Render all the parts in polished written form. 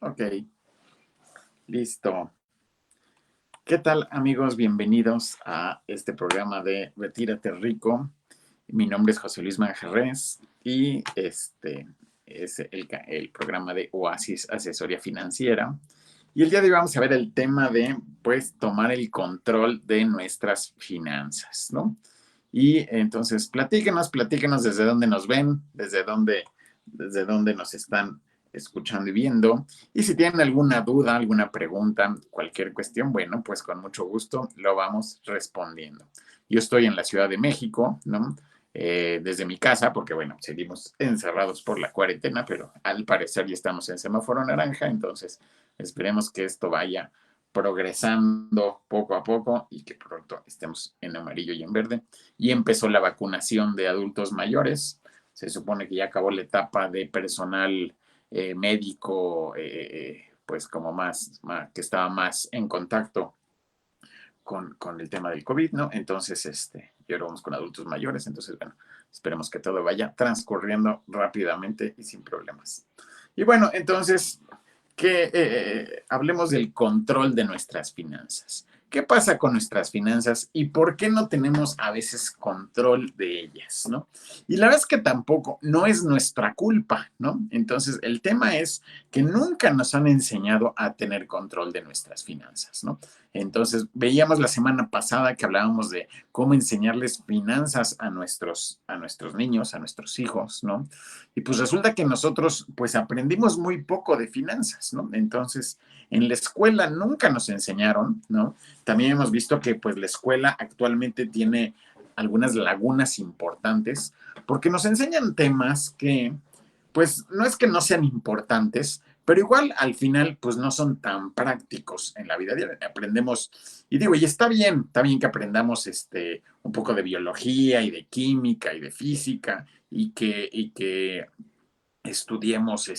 Ok, listo. ¿Qué tal, amigos? Bienvenidos a este programa de Retírate Rico. Mi nombre es José Luis Manjarres y este es el programa de Oasis Asesoría Financiera. Y el día de hoy vamos a ver el tema de, pues, tomar el control de nuestras finanzas, ¿no? Y entonces, platíquenos desde dónde nos ven, desde dónde nos están escuchando y viendo. Y si tienen alguna duda, alguna pregunta, cualquier cuestión, bueno, pues con mucho gusto lo vamos respondiendo. Yo estoy en la Ciudad de México, ¿no? Desde mi casa, porque bueno, seguimos encerrados por la cuarentena, pero al parecer ya estamos en semáforo naranja, entonces esperemos que esto vaya progresando poco a poco y que pronto estemos en amarillo y en verde. Y empezó la vacunación de adultos mayores. Se supone que ya acabó la etapa de personal médico, pues como que estaba más en contacto con el tema del COVID, ¿no? Entonces, y ahora vamos con adultos mayores, entonces, bueno, esperemos que todo vaya transcurriendo rápidamente y sin problemas. Y bueno, entonces, que hablemos del control de nuestras finanzas. ¿Qué pasa con nuestras finanzas y por qué no tenemos a veces control de ellas, ¿no? Y la verdad es que tampoco, no es nuestra culpa, ¿no? Entonces, el tema es que nunca nos han enseñado a tener control de nuestras finanzas, ¿no? Entonces, veíamos la semana pasada que hablábamos de cómo enseñarles finanzas a nuestros niños, a nuestros hijos, ¿no? Y pues resulta que nosotros pues aprendimos muy poco de finanzas, ¿no? Entonces, en la escuela nunca nos enseñaron, ¿no? También hemos visto que pues la escuela actualmente tiene algunas lagunas importantes porque nos enseñan temas que pues no es que no sean importantes, pero igual al final pues no son tan prácticos en la vida diaria. Aprendemos, y digo, y está bien que aprendamos un poco de biología y de química y de física y que estudiemos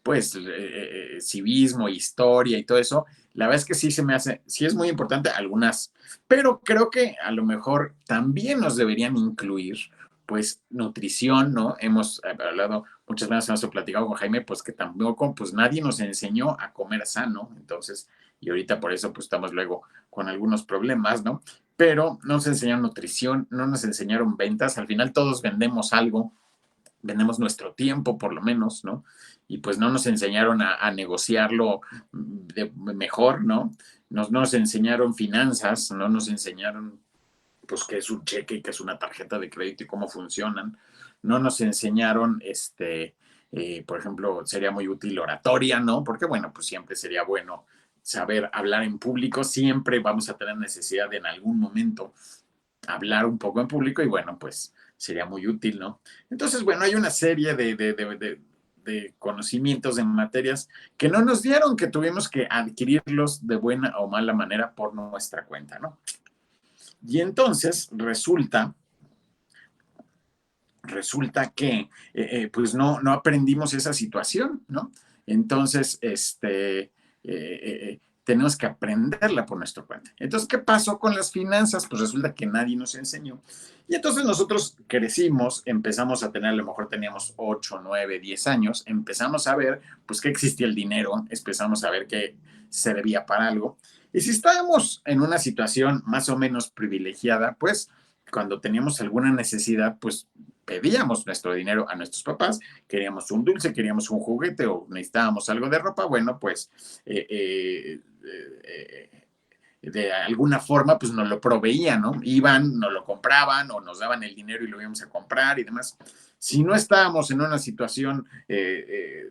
pues civismo, historia y todo eso. La verdad es que sí se me hace, sí es muy importante algunas, pero creo que a lo mejor también nos deberían incluir pues nutrición, ¿no? Hemos hablado muchas veces, hemos platicado con Jaime, pues que tampoco, pues nadie nos enseñó a comer sano, entonces, y ahorita por eso pues estamos luego con algunos problemas, ¿no? Pero no nos enseñaron nutrición, no nos enseñaron ventas, al final todos vendemos nuestro tiempo por lo menos, ¿no? Y pues no nos enseñaron a negociarlo mejor, ¿no? No nos enseñaron finanzas, no nos enseñaron pues qué es un cheque y qué es una tarjeta de crédito y cómo funcionan. No nos enseñaron, por ejemplo, sería muy útil oratoria, ¿no? Porque bueno, pues siempre sería bueno saber hablar en público, siempre vamos a tener necesidad de en algún momento hablar un poco en público y bueno, pues sería muy útil, ¿no? Entonces, bueno, hay una serie de conocimientos en materias que no nos dieron, que tuvimos que adquirirlos de buena o mala manera por nuestra cuenta, ¿no? Y entonces resulta que pues no aprendimos esa situación, ¿no? Entonces, tenemos que aprenderla por nuestra cuenta. Entonces, ¿qué pasó con las finanzas? Pues resulta que nadie nos enseñó. Y entonces nosotros crecimos, empezamos a tener, a lo mejor teníamos 8, 9, 10 años, empezamos a ver, pues, que existía el dinero, empezamos a ver que servía para algo. Y si estábamos en una situación más o menos privilegiada, pues, cuando teníamos alguna necesidad, pues pedíamos nuestro dinero a nuestros papás, queríamos un dulce, queríamos un juguete o necesitábamos algo de ropa, bueno, pues de alguna forma pues nos lo proveían, ¿no? Iban, nos lo compraban o nos daban el dinero y lo íbamos a comprar y demás. Si no estábamos en una situación,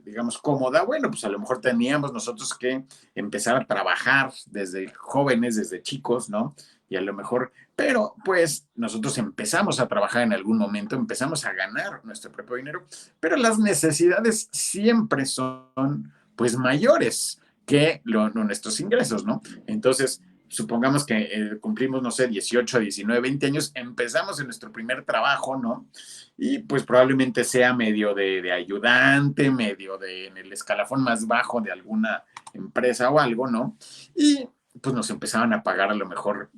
digamos, cómoda, bueno, pues a lo mejor teníamos nosotros que empezar a trabajar desde jóvenes, desde chicos, ¿no? Y a lo mejor, pero pues nosotros empezamos a trabajar en algún momento, empezamos a ganar nuestro propio dinero, pero las necesidades siempre son pues mayores que nuestros ingresos, ¿no? Entonces, supongamos que cumplimos, no sé, 18, 19, 20 años, empezamos en nuestro primer trabajo, ¿no? Y pues probablemente sea medio de ayudante, medio en el escalafón más bajo de alguna empresa o algo, ¿no? Y pues nos empezaban a pagar a lo mejor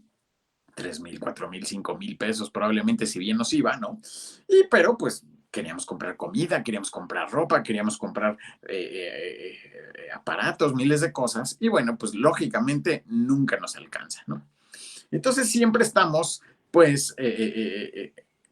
3,000, 4,000, 5,000 pesos, probablemente si bien nos iba, ¿no? Y pero pues queríamos comprar comida, queríamos comprar ropa, queríamos comprar aparatos, miles de cosas, y bueno, pues lógicamente nunca nos alcanza, ¿no? Entonces siempre estamos, pues,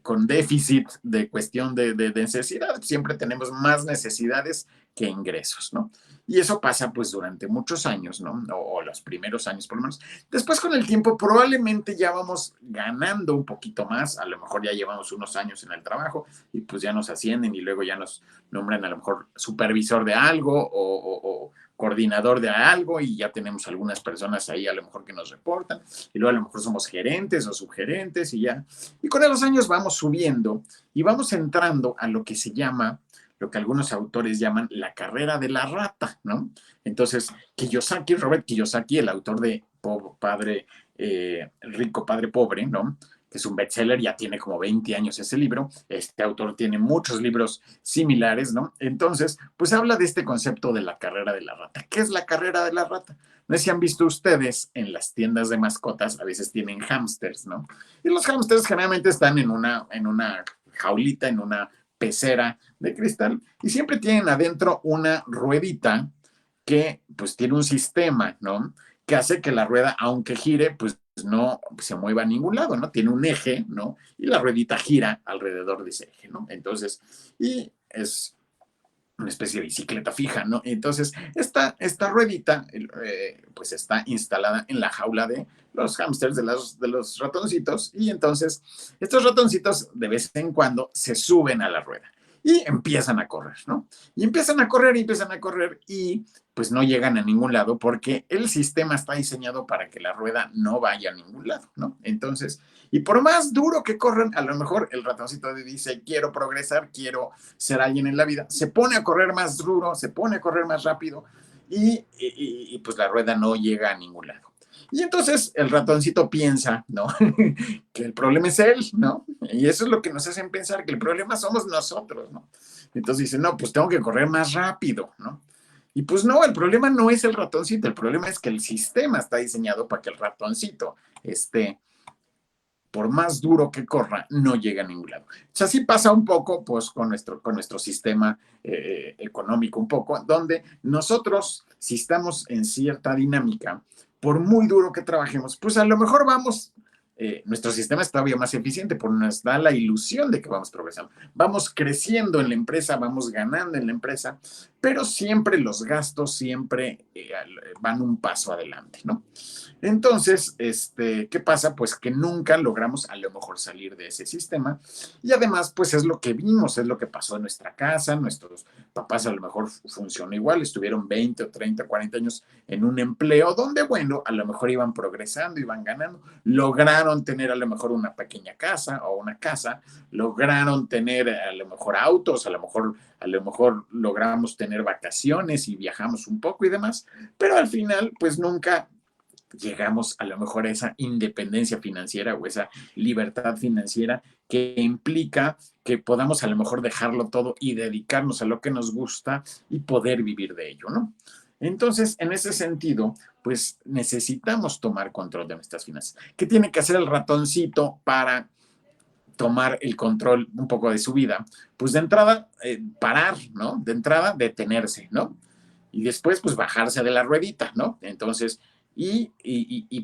con déficit de cuestión de necesidad, siempre tenemos más necesidades que ingresos, ¿no? Y eso pasa pues durante muchos años, ¿no? O los primeros años por lo menos. Después con el tiempo probablemente ya vamos ganando un poquito más, a lo mejor ya llevamos unos años en el trabajo y pues ya nos ascienden y luego ya nos nombran a lo mejor supervisor de algo o coordinador de algo y ya tenemos algunas personas ahí a lo mejor que nos reportan y luego a lo mejor somos gerentes o subgerentes y ya. Y con los años vamos subiendo y vamos entrando a lo que se llama, lo que algunos autores llaman la carrera de la rata, ¿no? Entonces, Kiyosaki, Robert Kiyosaki, el autor de Padre Rico, Padre Pobre, ¿no? Que es un bestseller, ya tiene como 20 años ese libro. Este autor tiene muchos libros similares, ¿no? Entonces, pues habla de este concepto de la carrera de la rata. ¿Qué es la carrera de la rata? No sé si han visto ustedes en las tiendas de mascotas, a veces tienen hámsters, ¿no? Y los hámsters generalmente están en una jaulita, en una pecera de cristal, y siempre tienen adentro una ruedita que pues tiene un sistema, ¿no? Que hace que la rueda, aunque gire, pues no se mueva a ningún lado, ¿no? Tiene un eje, ¿no? Y la ruedita gira alrededor de ese eje, ¿no? Entonces, y es una especie de bicicleta fija, ¿no? Entonces, esta ruedita, pues está instalada en la jaula de los hámsters, de los ratoncitos, y entonces estos ratoncitos de vez en cuando se suben a la rueda y empiezan a correr, ¿no? Y empiezan a correr y pues no llegan a ningún lado porque el sistema está diseñado para que la rueda no vaya a ningún lado, ¿no? Entonces, y por más duro que corran, a lo mejor el ratoncito dice, quiero progresar, quiero ser alguien en la vida, se pone a correr más duro, se pone a correr más rápido y pues la rueda no llega a ningún lado. Y entonces el ratoncito piensa, ¿no? Que el problema es él, ¿no? Y eso es lo que nos hacen pensar, que el problema somos nosotros, ¿no? Entonces dice, no, pues tengo que correr más rápido, ¿no? Y pues no, el problema no es el ratoncito, el problema es que el sistema está diseñado para que el ratoncito esté, por más duro que corra, no llega a ningún lado. O sea, así pasa un poco pues, con nuestro sistema económico, un poco, donde nosotros, si estamos en cierta dinámica, por muy duro que trabajemos, pues a lo mejor vamos, nuestro sistema es todavía más eficiente, porque nos da la ilusión de que vamos progresando. Vamos creciendo en la empresa, vamos ganando en la empresa, pero siempre los gastos siempre van un paso adelante, ¿no? Entonces, ¿qué pasa? Pues que nunca logramos a lo mejor salir de ese sistema y además, pues es lo que vimos, es lo que pasó en nuestra casa, nuestros papás a lo mejor funcionó igual, estuvieron 20 o 30, 40 años en un empleo donde, bueno, a lo mejor iban progresando, iban ganando, lograron tener a lo mejor una pequeña casa o una casa, lograron tener a lo mejor autos, a lo mejor logramos tener vacaciones y viajamos un poco y demás, pero al final, pues nunca llegamos a lo mejor a esa independencia financiera o esa libertad financiera que implica que podamos a lo mejor dejarlo todo y dedicarnos a lo que nos gusta y poder vivir de ello, ¿no? Entonces, en ese sentido, pues necesitamos tomar control de nuestras finanzas. ¿Qué tiene que hacer el ratoncito para tomar el control un poco de su vida? Pues de entrada, parar, ¿no? De entrada, detenerse, ¿no? Y después, pues bajarse de la ruedita, ¿no? Entonces,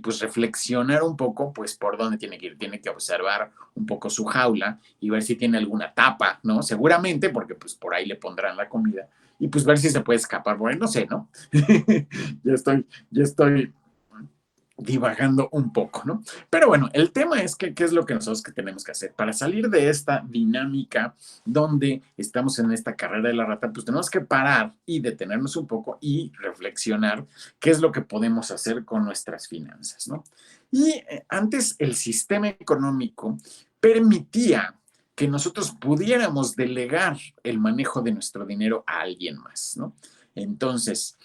pues reflexionar un poco, pues por dónde tiene que ir. Tiene que observar un poco su jaula y ver si tiene alguna tapa, ¿no? Seguramente, porque pues por ahí le pondrán la comida y pues ver si se puede escapar por ahí, no sé, ¿no? Ya estoy divagando un poco, ¿no? Pero bueno, el tema es que qué es lo que nosotros que tenemos que hacer para salir de esta dinámica donde estamos en esta carrera de la rata, pues tenemos que parar y detenernos un poco y reflexionar qué es lo que podemos hacer con nuestras finanzas, ¿no? Y antes el sistema económico permitía que nosotros pudiéramos delegar el manejo de nuestro dinero a alguien más, ¿no? Entonces,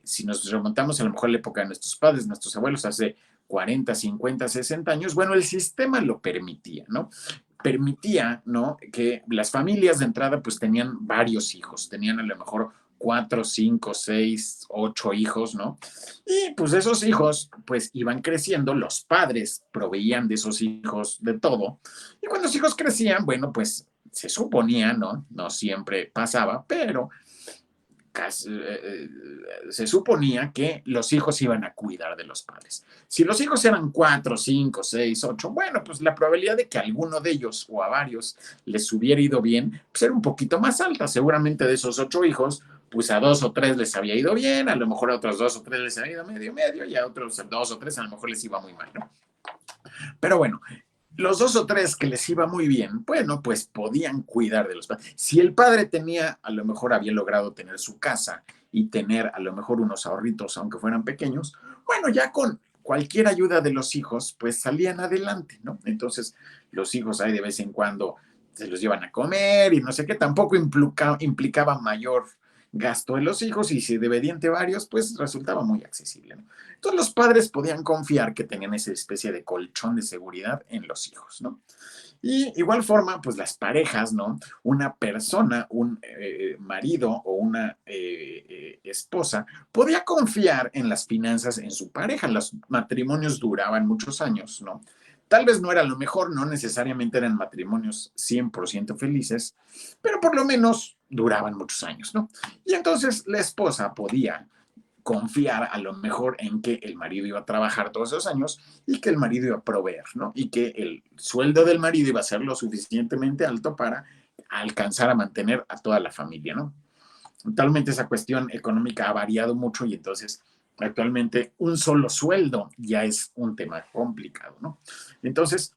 si nos remontamos a lo mejor a la época de nuestros padres, nuestros abuelos, hace 40, 50, 60 años, bueno, el sistema lo permitía, ¿no? Permitía, ¿no? Que las familias de entrada pues tenían varios hijos, tenían a lo mejor 4, 5, 6, 8 hijos, ¿no? Y pues esos hijos pues iban creciendo, los padres proveían de esos hijos de todo, y cuando los hijos crecían, bueno, pues se suponía, ¿no? No siempre pasaba, pero casi, se suponía que los hijos iban a cuidar de los padres. Si los hijos eran 4, 5, 6, 8, bueno, pues la probabilidad de que a alguno de ellos o a varios les hubiera ido bien, pues era un poquito más alta. Seguramente de esos 8 hijos, pues a 2 o 3 les había ido bien, a lo mejor a otros 2 o 3 les había ido medio, medio, y a otros 2 o 3 a lo mejor les iba muy mal, ¿no? Pero bueno, los 2 o 3 que les iba muy bien, bueno, pues podían cuidar de los padres. Si el padre tenía, a lo mejor había logrado tener su casa y tener a lo mejor unos ahorritos, aunque fueran pequeños, bueno, ya con cualquier ayuda de los hijos, pues salían adelante, ¿no? Entonces, los hijos ahí de vez en cuando se los llevan a comer y no sé qué, tampoco implicaba mayor gasto de los hijos y si deberían de varios, pues resultaba muy accesible, ¿no? Entonces los padres podían confiar que tenían esa especie de colchón de seguridad en los hijos, ¿no? Y igual forma, pues las parejas, ¿no? Una persona, un marido o una esposa, podía confiar en las finanzas en su pareja. Los matrimonios duraban muchos años, ¿no? Tal vez no era lo mejor, no necesariamente eran matrimonios 100% felices, pero por lo menos duraban muchos años, ¿no? Y entonces la esposa podía confiar a lo mejor en que el marido iba a trabajar todos esos años y que el marido iba a proveer, ¿no? Y que el sueldo del marido iba a ser lo suficientemente alto para alcanzar a mantener a toda la familia, ¿no? Totalmente esa cuestión económica ha variado mucho y entonces actualmente un solo sueldo ya es un tema complicado, ¿no? Entonces,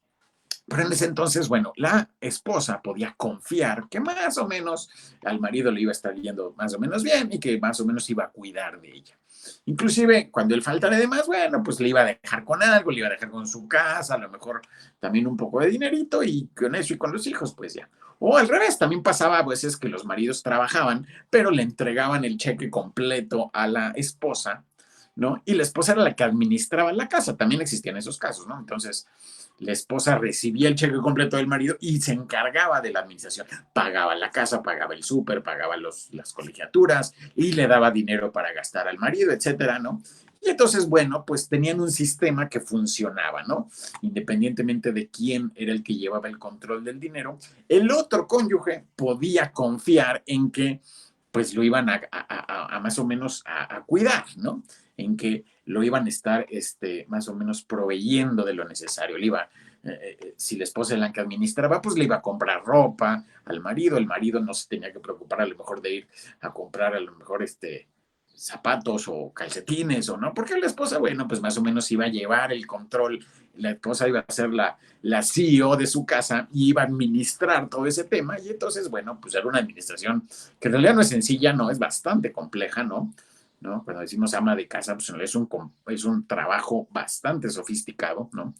pero en ese entonces, bueno, la esposa podía confiar que más o menos al marido le iba a estar yendo más o menos bien y que más o menos iba a cuidar de ella. Inclusive cuando él faltara de más, bueno, pues le iba a dejar con algo, le iba a dejar con su casa, a lo mejor también un poco de dinerito y con eso y con los hijos, pues ya. O al revés, también pasaba a veces que los maridos trabajaban, pero le entregaban el cheque completo a la esposa, ¿no? Y la esposa era la que administraba la casa, también existían esos casos, ¿no? Entonces, la esposa recibía el cheque completo del marido y se encargaba de la administración. Pagaba la casa, pagaba el súper, pagaba las colegiaturas y le daba dinero para gastar al marido, etcétera, ¿no? Y entonces, bueno, pues tenían un sistema que funcionaba, ¿no? Independientemente de quién era el que llevaba el control del dinero, el otro cónyuge podía confiar en que pues lo iban a más o menos a cuidar, ¿no? En que lo iban a estar más o menos proveyendo de lo necesario. Le iba, si la esposa es la que administraba, pues le iba a comprar ropa al marido. El marido no se tenía que preocupar a lo mejor de ir a comprar a lo mejor zapatos o calcetines o no, porque la esposa, bueno, pues más o menos iba a llevar el control, la esposa iba a ser la CEO de su casa y iba a administrar todo ese tema y entonces, bueno, pues era una administración que en realidad no es sencilla, no, es bastante compleja, ¿no? ¿No? Cuando decimos ama de casa, pues es un trabajo bastante sofisticado, ¿no?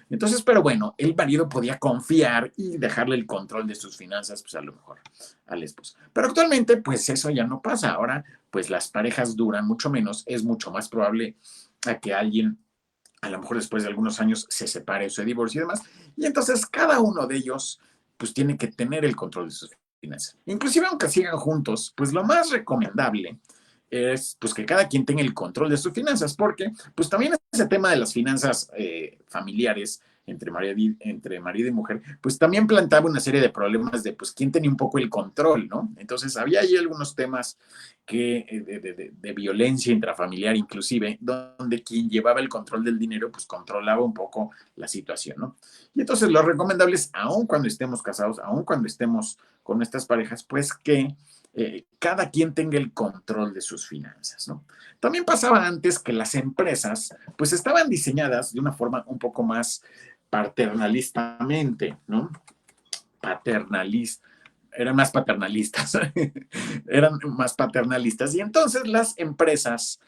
Entonces, pero bueno, el marido podía confiar y dejarle el control de sus finanzas, pues a lo mejor a la esposa. Pero actualmente, pues eso ya no pasa. Ahora, pues las parejas duran mucho menos, es mucho más probable a que alguien a lo mejor después de algunos años se separe o se divorcie y demás, y entonces cada uno de ellos pues tiene que tener el control de sus finanzas. Inclusive aunque sigan juntos, pues lo más recomendable es pues que cada quien tenga el control de sus finanzas, porque pues también ese tema de las finanzas familiares entre marido y mujer, pues también planteaba una serie de problemas de pues quién tenía un poco el control, ¿no? Entonces había ahí algunos temas de violencia intrafamiliar inclusive, donde quien llevaba el control del dinero pues controlaba un poco la situación, ¿no? Y entonces lo recomendable es, aun cuando estemos casados, aun cuando estemos con nuestras parejas, pues que cada quien tenga el control de sus finanzas, ¿no? También pasaba antes que las empresas pues estaban diseñadas de una forma un poco más paternalistamente, ¿no? Paternalista, eran más paternalistas, eran más paternalistas. Y entonces las empresas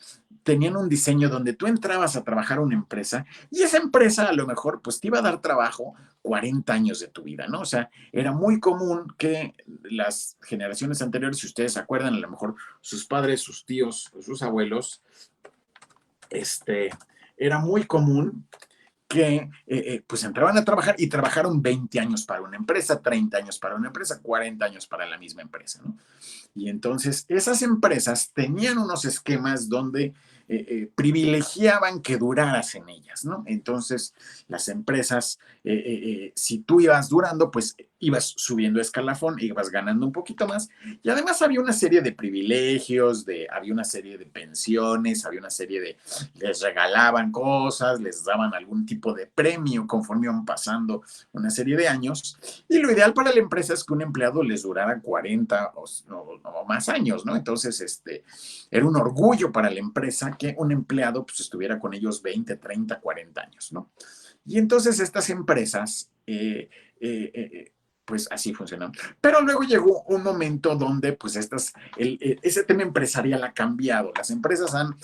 tenían un diseño donde tú entrabas a trabajar a una empresa y esa empresa a lo mejor pues te iba a dar trabajo 40 años de tu vida, ¿no? O sea, era muy común que las generaciones anteriores, si ustedes se acuerdan, a lo mejor sus padres, sus tíos, sus abuelos, este, era muy común que pues entraban a trabajar y trabajaron 20 años para una empresa, 30 años para una empresa, 40 años para la misma empresa, ¿no? Y entonces esas empresas tenían unos esquemas donde privilegiaban que duraras en ellas, ¿no? Entonces, las empresas, si tú ibas durando, pues ibas subiendo escalafón, ibas ganando un poquito más. Y además había una serie de privilegios, había una serie de pensiones, había una serie de, les regalaban cosas, les daban algún tipo de premio conforme iban pasando una serie de años. Y lo ideal para la empresa es que un empleado les durara 40 o más años, ¿no? Entonces, era un orgullo para la empresa que un empleado pues, estuviera con ellos 20, 30, 40 años, ¿no? Y entonces estas empresas, pues así funcionan. Pero luego llegó un momento donde, pues, ese tema empresarial ha cambiado. Las empresas han,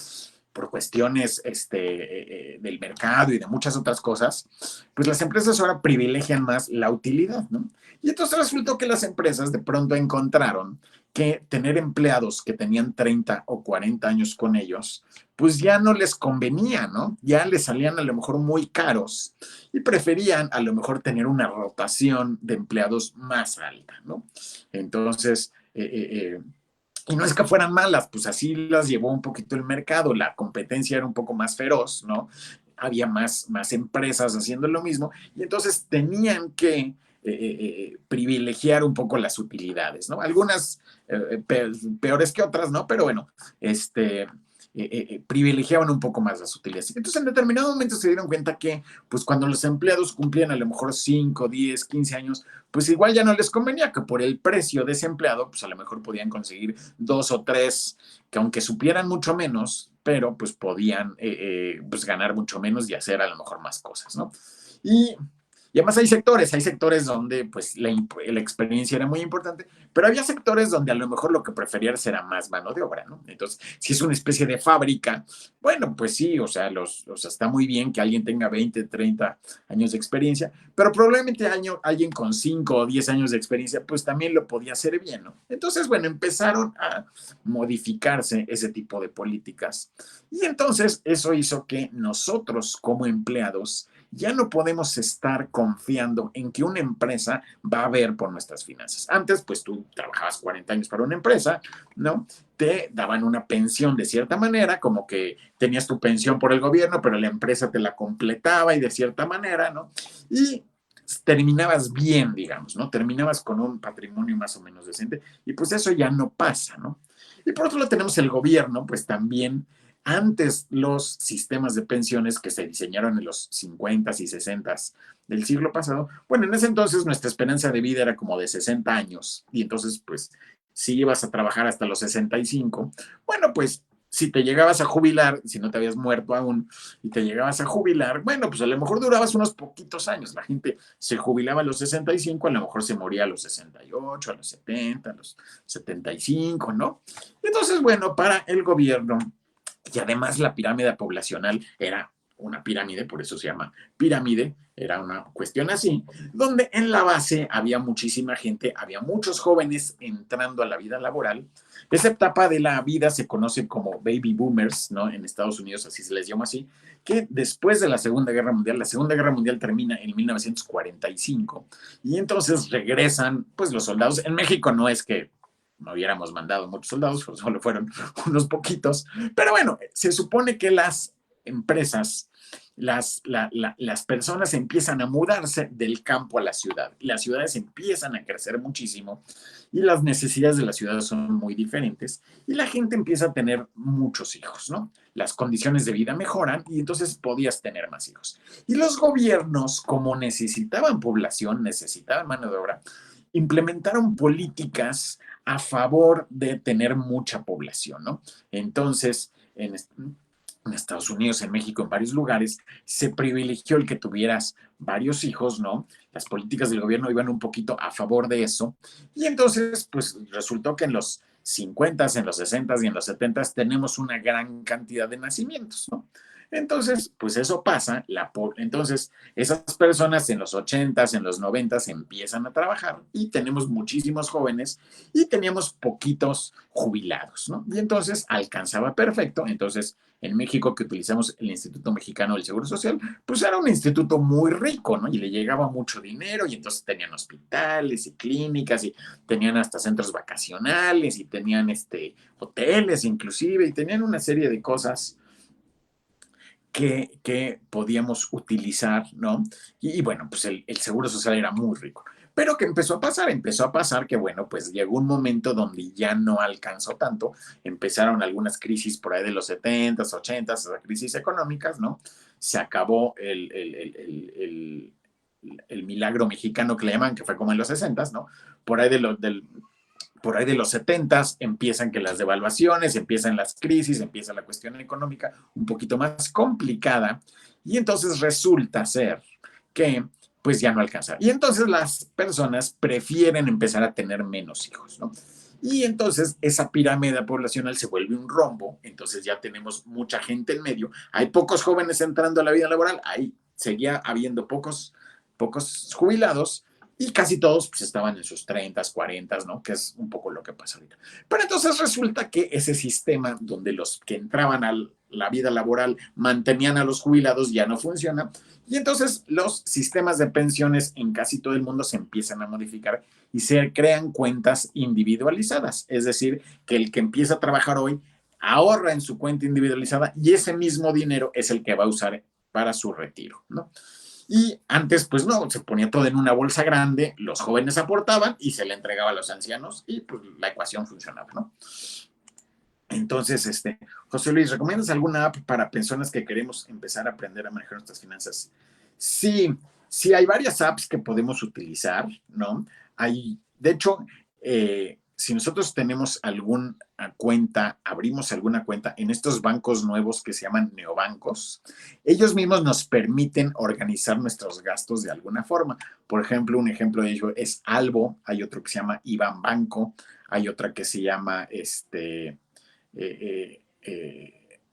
por cuestiones del mercado y de muchas otras cosas, pues las empresas ahora privilegian más la utilidad, ¿no? Y entonces resultó que las empresas de pronto encontraron que tener empleados que tenían 30 o 40 años con ellos, pues ya no les convenía, ¿no? Ya les salían a lo mejor muy caros y preferían a lo mejor tener una rotación de empleados más alta, ¿no? Entonces, y no es que fueran malas, pues así las llevó un poquito el mercado, la competencia era un poco más feroz, ¿no? Había más empresas haciendo lo mismo y entonces tenían que privilegiar un poco las utilidades, ¿no? Algunas peores que otras, ¿no? Pero bueno, privilegiaban un poco más las utilidades. Entonces, en determinado momento se dieron cuenta que, pues cuando los empleados cumplían a lo mejor 5, 10, 15 años, pues igual ya no les convenía que por el precio de ese empleado, pues a lo mejor podían conseguir 2 o 3, que aunque supieran mucho menos, pero pues podían pues ganar mucho menos y hacer a lo mejor más cosas, ¿no? Y y además hay sectores donde pues la experiencia era muy importante, pero había sectores donde a lo mejor lo que preferías era más mano de obra, ¿no? Entonces, si es una especie de fábrica, bueno, pues sí, o sea, está muy bien que alguien tenga 20, 30 años de experiencia, pero probablemente alguien con 5 o 10 años de experiencia, pues también lo podía hacer bien, ¿no? Entonces, bueno, empezaron a modificarse ese tipo de políticas. Y entonces eso hizo que nosotros como empleados ya no podemos estar confiando en que una empresa va a ver por nuestras finanzas. Antes, pues tú trabajabas 40 años para una empresa, ¿no? Te daban una pensión de cierta manera, como que tenías tu pensión por el gobierno, pero la empresa te la completaba y de cierta manera, ¿no? Y terminabas bien, digamos, ¿no? Terminabas con un patrimonio más o menos decente y pues eso ya no pasa, ¿no? Y por otro lado tenemos el gobierno, pues también antes los sistemas de pensiones que se diseñaron en los 50s y 60s del siglo pasado, bueno, en ese entonces nuestra esperanza de vida era como de 60 años y entonces pues si ibas a trabajar hasta los 65, bueno, pues si te llegabas a jubilar, si no te habías muerto aún y te llegabas a jubilar, bueno, pues a lo mejor durabas unos poquitos años. La gente se jubilaba a los 65, a lo mejor se moría a los 68, a los 70, a los 75, ¿no? Entonces, bueno, para el gobierno y además la pirámide poblacional era una pirámide, por eso se llama pirámide, era una cuestión así, donde en la base había muchísima gente, había muchos jóvenes entrando a la vida laboral. Esa etapa de la vida se conoce como baby boomers, ¿no? En Estados Unidos así se les llama así, que después de la Segunda Guerra Mundial termina en 1945 y entonces regresan, pues los soldados. En México no es que no hubiéramos mandado muchos soldados, solo fueron unos poquitos, pero bueno, se supone que las empresas, las personas empiezan a mudarse del campo a la ciudad. Las ciudades empiezan a crecer muchísimo y las necesidades de las ciudades son muy diferentes y la gente empieza a tener muchos hijos, ¿no? Las condiciones de vida mejoran y entonces podías tener más hijos. Y los gobiernos, como necesitaban población, necesitaban mano de obra, implementaron políticas a favor de tener mucha población, ¿no? Entonces, en Estados Unidos, en México, en varios lugares, se privilegió el que tuvieras varios hijos, ¿no? Las políticas del gobierno iban un poquito a favor de eso. Y entonces, pues resultó que en los 50, en los 60 y en los 70 tenemos una gran cantidad de nacimientos, ¿no? Entonces, pues eso pasa, entonces esas personas en los 80s, en los 90s empiezan a trabajar y tenemos muchísimos jóvenes y teníamos poquitos jubilados, ¿no? Y entonces alcanzaba perfecto, entonces en México que utilizamos el Instituto Mexicano del Seguro Social, pues era un instituto muy rico, ¿no? Y le llegaba mucho dinero y entonces tenían hospitales y clínicas y tenían hasta centros vacacionales y tenían hoteles inclusive y tenían una serie de cosas que podíamos utilizar, ¿no? Y bueno, pues el Seguro Social era muy rico. Pero ¿qué empezó a pasar? Empezó a pasar que, bueno, pues llegó un momento donde ya no alcanzó tanto. Empezaron algunas crisis por ahí de los 70s, 80s, crisis económicas, ¿no? Se acabó el milagro mexicano que le llaman, que fue como en los 60s, ¿no? Por ahí por ahí de los 70s empiezan que las devaluaciones, empiezan las crisis, empieza la cuestión económica un poquito más complicada y entonces resulta ser que pues ya no alcanza. Y entonces las personas prefieren empezar a tener menos hijos, ¿no? Y entonces esa pirámide poblacional se vuelve un rombo, entonces ya tenemos mucha gente en medio, hay pocos jóvenes entrando a la vida laboral, ahí seguía habiendo pocos jubilados, y casi todos pues, estaban en sus 30, 40, ¿no? Que es un poco lo que pasa ahorita. Pero entonces resulta que ese sistema donde los que entraban a la vida laboral mantenían a los jubilados ya no funciona. Y entonces los sistemas de pensiones en casi todo el mundo se empiezan a modificar y se crean cuentas individualizadas. Es decir, que el que empieza a trabajar hoy ahorra en su cuenta individualizada y ese mismo dinero es el que va a usar para su retiro, ¿no? Y antes, pues no, se ponía todo en una bolsa grande, los jóvenes aportaban y se le entregaba a los ancianos y pues la ecuación funcionaba, ¿no? Entonces, José Luis, ¿recomiendas alguna app para personas que queremos empezar a aprender a manejar nuestras finanzas? Sí, sí, hay varias apps que podemos utilizar, ¿no? De hecho, si nosotros tenemos alguna cuenta, abrimos alguna cuenta en estos bancos nuevos que se llaman neobancos, ellos mismos nos permiten organizar nuestros gastos de alguna forma. Por ejemplo, un ejemplo de ello es Albo, hay otro que se llama Iban Banco, hay otra que se llama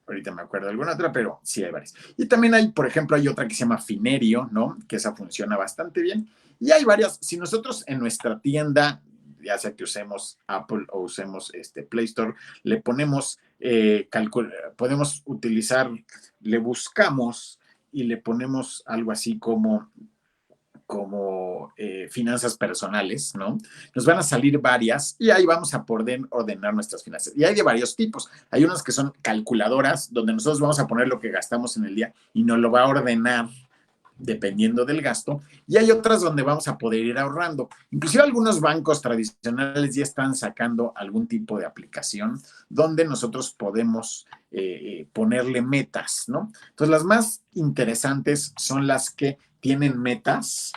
ahorita me acuerdo de alguna otra, pero sí hay varias. Y también hay, por ejemplo, hay otra que se llama Finerio, ¿no? Que esa funciona bastante bien. Y hay varias. Si nosotros en nuestra tienda, ya sea que usemos Apple o usemos Play Store, le ponemos, podemos utilizar, le buscamos y le ponemos algo así como finanzas personales, ¿no? Nos van a salir varias y ahí vamos a poder ordenar nuestras finanzas. Y hay de varios tipos. Hay unas que son calculadoras, donde nosotros vamos a poner lo que gastamos en el día y nos lo va a ordenar dependiendo del gasto, y hay otras donde vamos a poder ir ahorrando. Inclusive algunos bancos tradicionales ya están sacando algún tipo de aplicación donde nosotros podemos ponerle metas, ¿no? Entonces, las más interesantes son las que tienen metas,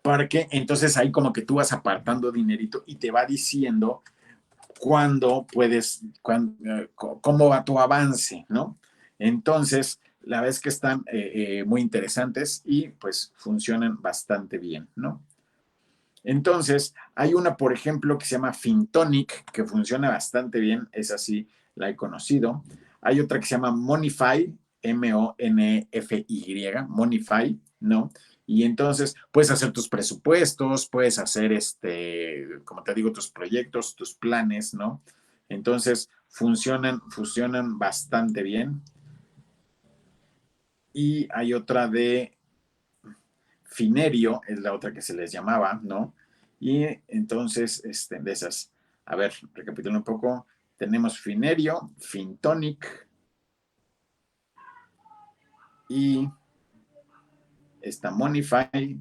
para que entonces ahí como que tú vas apartando dinerito y te va diciendo cómo va tu avance, ¿no? Entonces, la verdad es que están muy interesantes y pues funcionan bastante bien, ¿no? Entonces, hay una, por ejemplo, que se llama Fintonic, que funciona bastante bien, esa sí la he conocido. Hay otra que se llama Monify, Monify, Monify, ¿no? Y entonces puedes hacer tus presupuestos, puedes hacer, como te digo, tus proyectos, tus planes, ¿no? Entonces, funcionan bastante bien. Y hay otra de Finerio, es la otra que se les llamaba, ¿no? Y entonces, de esas, a ver, recapitulando un poco, tenemos Finerio, Fintonic y esta Monify.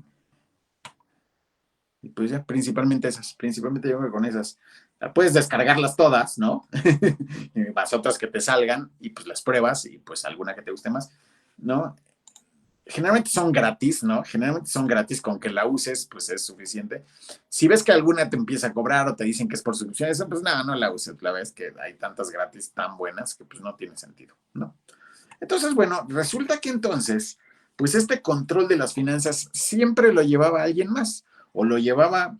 Y pues ya, principalmente yo creo que con esas. Puedes descargarlas todas, ¿no? Las otras que te salgan y pues las pruebas y pues alguna que te guste más, ¿no? Generalmente son gratis, ¿no? Generalmente son gratis, con que la uses, pues es suficiente. Si ves que alguna te empieza a cobrar o te dicen que es por suscripción, eso, pues no la uses. La verdad es que hay tantas gratis tan buenas que pues no tiene sentido, ¿no? Entonces, bueno, resulta que entonces, pues este control de las finanzas siempre lo llevaba alguien más, o lo llevaba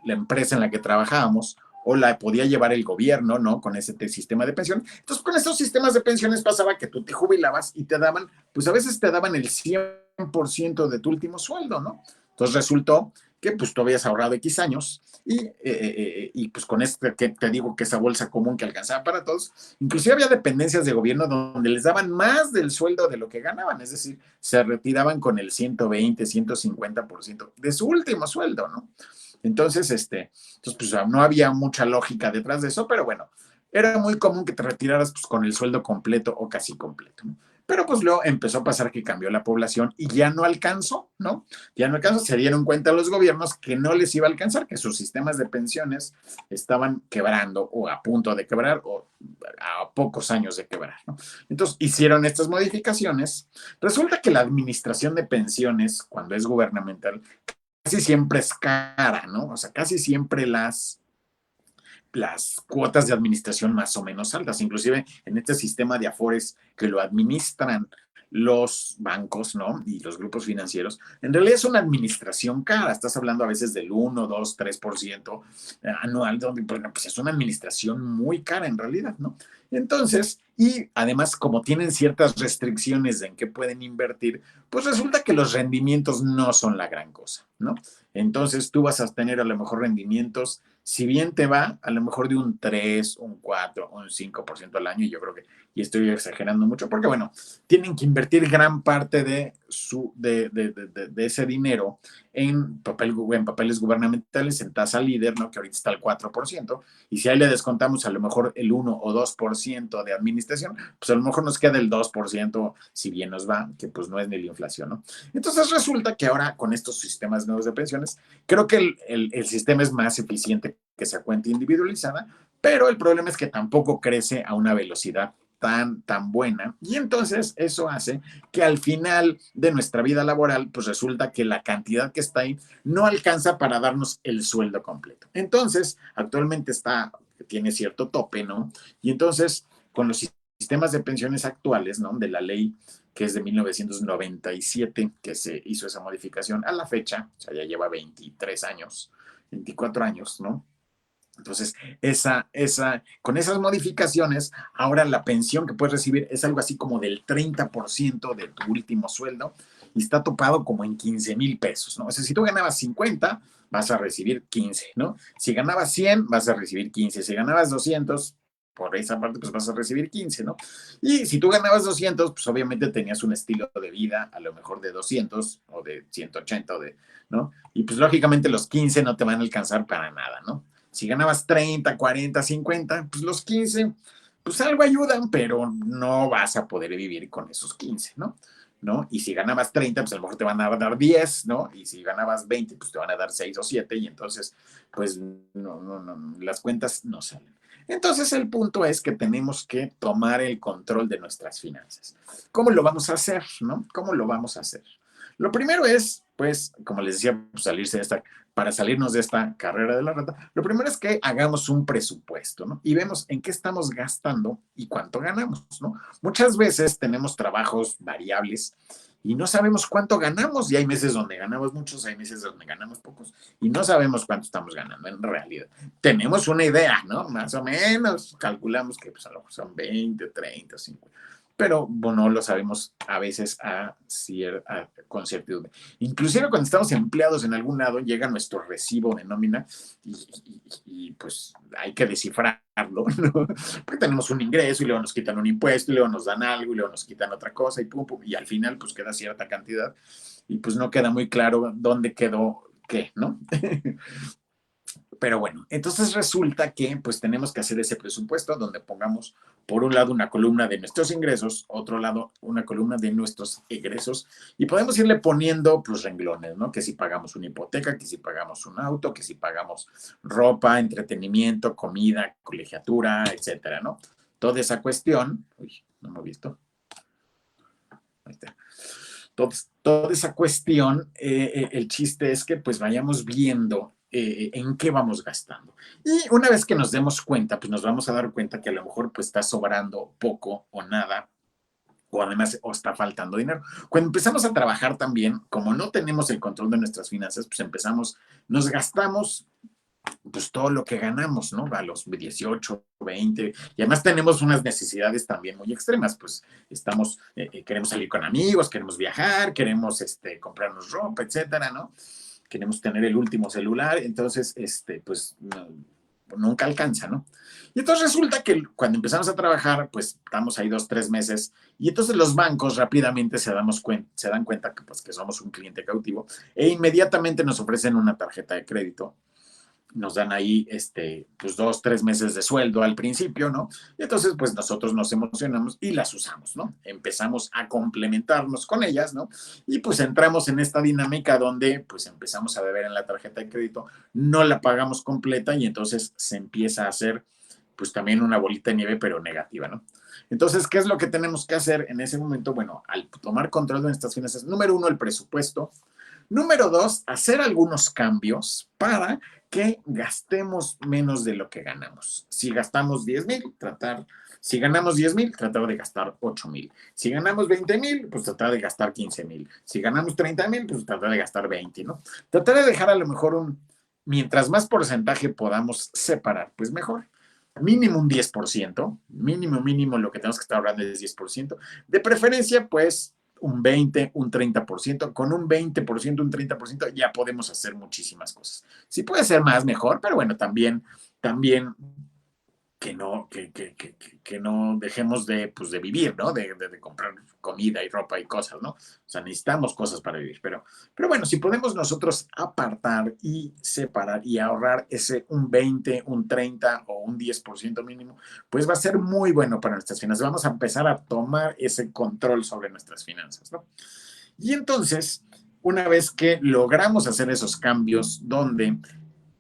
la empresa en la que trabajábamos, o la podía llevar el gobierno, ¿no? Con ese sistema de pensión. Entonces, con estos sistemas de pensiones pasaba que tú te jubilabas y te daban, pues a veces te daban el 100% de tu último sueldo, ¿no? Entonces resultó que pues tú habías ahorrado X años y pues con este que te digo que esa bolsa común que alcanzaba para todos, inclusive había dependencias de gobierno donde les daban más del sueldo de lo que ganaban, es decir, se retiraban con el 120, 150% de su último sueldo, ¿no? Entonces, entonces, pues no había mucha lógica detrás de eso, pero bueno, era muy común que te retiraras pues, con el sueldo completo o casi completo, ¿no? Pero pues luego empezó a pasar que cambió la población y ya no alcanzó, ¿no? Ya no alcanzó, se dieron cuenta los gobiernos que no les iba a alcanzar, que sus sistemas de pensiones estaban quebrando o a punto de quebrar o a pocos años de quebrar, ¿no? Entonces hicieron estas modificaciones. Resulta que la administración de pensiones, cuando es gubernamental, casi siempre es cara, ¿no? O sea, casi siempre las cuotas de administración más o menos altas, inclusive en este sistema de Afores que lo administran los bancos, ¿no? Y los grupos financieros, en realidad es una administración cara, estás hablando a veces del 1, 2, 3% anual, donde, bueno, pues es una administración muy cara en realidad, ¿no? Entonces, y además como tienen ciertas restricciones en qué pueden invertir, pues resulta que los rendimientos no son la gran cosa, ¿no? Entonces tú vas a tener a lo mejor rendimientos, si bien te va, a lo mejor de un 3, un 4, un 5% al año, y yo creo que, y estoy exagerando mucho, porque bueno, tienen que invertir gran parte de ese dinero en papeles gubernamentales, en tasa líder, ¿no? Que ahorita está al 4%, y si ahí le descontamos a lo mejor el 1 o 2% de administración, pues a lo mejor nos queda el 2%, si bien nos va, que pues no es ni la inflación, ¿no? Entonces resulta que ahora con estos sistemas nuevos de pensiones, creo que el sistema es más eficiente que esa cuenta individualizada, pero el problema es que tampoco crece a una velocidad tan buena. Y entonces eso hace que al final de nuestra vida laboral, pues resulta que la cantidad que está ahí no alcanza para darnos el sueldo completo. Entonces, actualmente tiene cierto tope, ¿no? Y entonces, con los sistemas de pensiones actuales, ¿no? De la ley que es de 1997, que se hizo esa modificación a la fecha, o sea, ya lleva 23 años, 24 años, ¿no? Entonces, con esas modificaciones, ahora la pensión que puedes recibir es algo así como del 30% de tu último sueldo y está topado como en 15,000 pesos, ¿no? O sea, si tú ganabas 50, vas a recibir 15, ¿no? Si ganabas 100, vas a recibir 15. Si ganabas 200, por esa parte, pues vas a recibir 15, ¿no? Y si tú ganabas 200, pues obviamente tenías un estilo de vida a lo mejor de 200 o de 180 ¿no? Y pues lógicamente los 15 no te van a alcanzar para nada, ¿no? Si ganabas 30, 40, 50, pues los 15, pues algo ayudan, pero no vas a poder vivir con esos 15, ¿no? ¿No? Y si ganabas 30, pues a lo mejor te van a dar 10, ¿no? Y si ganabas 20, pues te van a dar 6 o 7 y entonces, pues no, las cuentas no salen. Entonces el punto es que tenemos que tomar el control de nuestras finanzas. ¿Cómo lo vamos a hacer, no? ¿Cómo lo vamos a hacer? Lo primero es, pues, como les decía, pues, para salirnos de esta carrera de la rata, lo primero es que hagamos un presupuesto, ¿no? Y vemos en qué estamos gastando y cuánto ganamos, ¿no? Muchas veces tenemos trabajos variables y no sabemos cuánto ganamos y hay meses donde ganamos muchos, hay meses donde ganamos pocos y no sabemos cuánto estamos ganando en realidad. Tenemos una idea, ¿no? Más o menos calculamos que pues, a lo mejor son 20, 30, 50, pero bueno, no lo sabemos a veces con certidumbre. Inclusive cuando estamos empleados en algún lado, llega nuestro recibo de nómina y pues hay que descifrarlo, ¿no? Porque tenemos un ingreso y luego nos quitan un impuesto y luego nos dan algo y luego nos quitan otra cosa y pum, pum, y al final pues queda cierta cantidad y pues no queda muy claro dónde quedó qué, ¿no? Pero bueno, entonces resulta que pues tenemos que hacer ese presupuesto donde pongamos por un lado una columna de nuestros ingresos, otro lado una columna de nuestros egresos y podemos irle poniendo pues renglones, ¿no? Que si pagamos una hipoteca, que si pagamos un auto, que si pagamos ropa, entretenimiento, comida, colegiatura, etcétera, ¿no? Toda esa cuestión, uy, no me he visto. Ahí está. Toda esa cuestión, el chiste es que pues vayamos viendo en qué vamos gastando. Y una vez que nos demos cuenta, pues nos vamos a dar cuenta que a lo mejor pues está sobrando poco o nada, o además o está faltando dinero. Cuando empezamos a trabajar también, como no tenemos el control de nuestras finanzas, pues nos gastamos pues todo lo que ganamos, ¿no? A los 18, 20, y además tenemos unas necesidades también muy extremas, pues estamos, queremos salir con amigos, queremos viajar, queremos comprarnos ropa, etcétera, ¿no? Queremos tener el último celular, entonces, pues no, nunca alcanza, ¿no? Y entonces resulta que cuando empezamos a trabajar, pues estamos ahí 2, 3 meses, y entonces los bancos rápidamente se dan cuenta que, pues, que somos un cliente cautivo, e inmediatamente nos ofrecen una tarjeta de crédito. Nos dan ahí, pues 2, 3 meses de sueldo al principio, ¿no? Y entonces, pues nosotros nos emocionamos y las usamos, ¿no? Empezamos a complementarnos con ellas, ¿no? Y pues entramos en esta dinámica donde, pues empezamos a deber en la tarjeta de crédito, no la pagamos completa y entonces se empieza a hacer, pues también una bolita de nieve, pero negativa, ¿no? Entonces, ¿qué es lo que tenemos que hacer en ese momento? Bueno, al tomar control de nuestras finanzas, número uno, el presupuesto. Número dos, hacer algunos cambios para que gastemos menos de lo que ganamos. Si gastamos 10,000, si ganamos 10,000, tratar de gastar 8,000. Si ganamos 20,000, pues tratar de gastar 15,000. Si ganamos 30,000, pues tratar de gastar 20, ¿no? Tratar de dejar a lo mejor mientras más porcentaje podamos separar, pues mejor. Mínimo un 10%, mínimo lo que tenemos que estar ahorrando es 10%. De preferencia, pues un 20, un 30%. Con un 20%, un 30% ya podemos hacer muchísimas cosas. Sí puede ser más, mejor, pero bueno, también que no dejemos pues de vivir, ¿no? De comprar comida y ropa y cosas, ¿no? O sea, necesitamos cosas para vivir, pero bueno, si podemos nosotros apartar y separar y ahorrar ese un 20, un 30 o un 10% mínimo, pues va a ser muy bueno para nuestras finanzas. Vamos a empezar a tomar ese control sobre nuestras finanzas, ¿no? Y entonces, una vez que logramos hacer esos cambios donde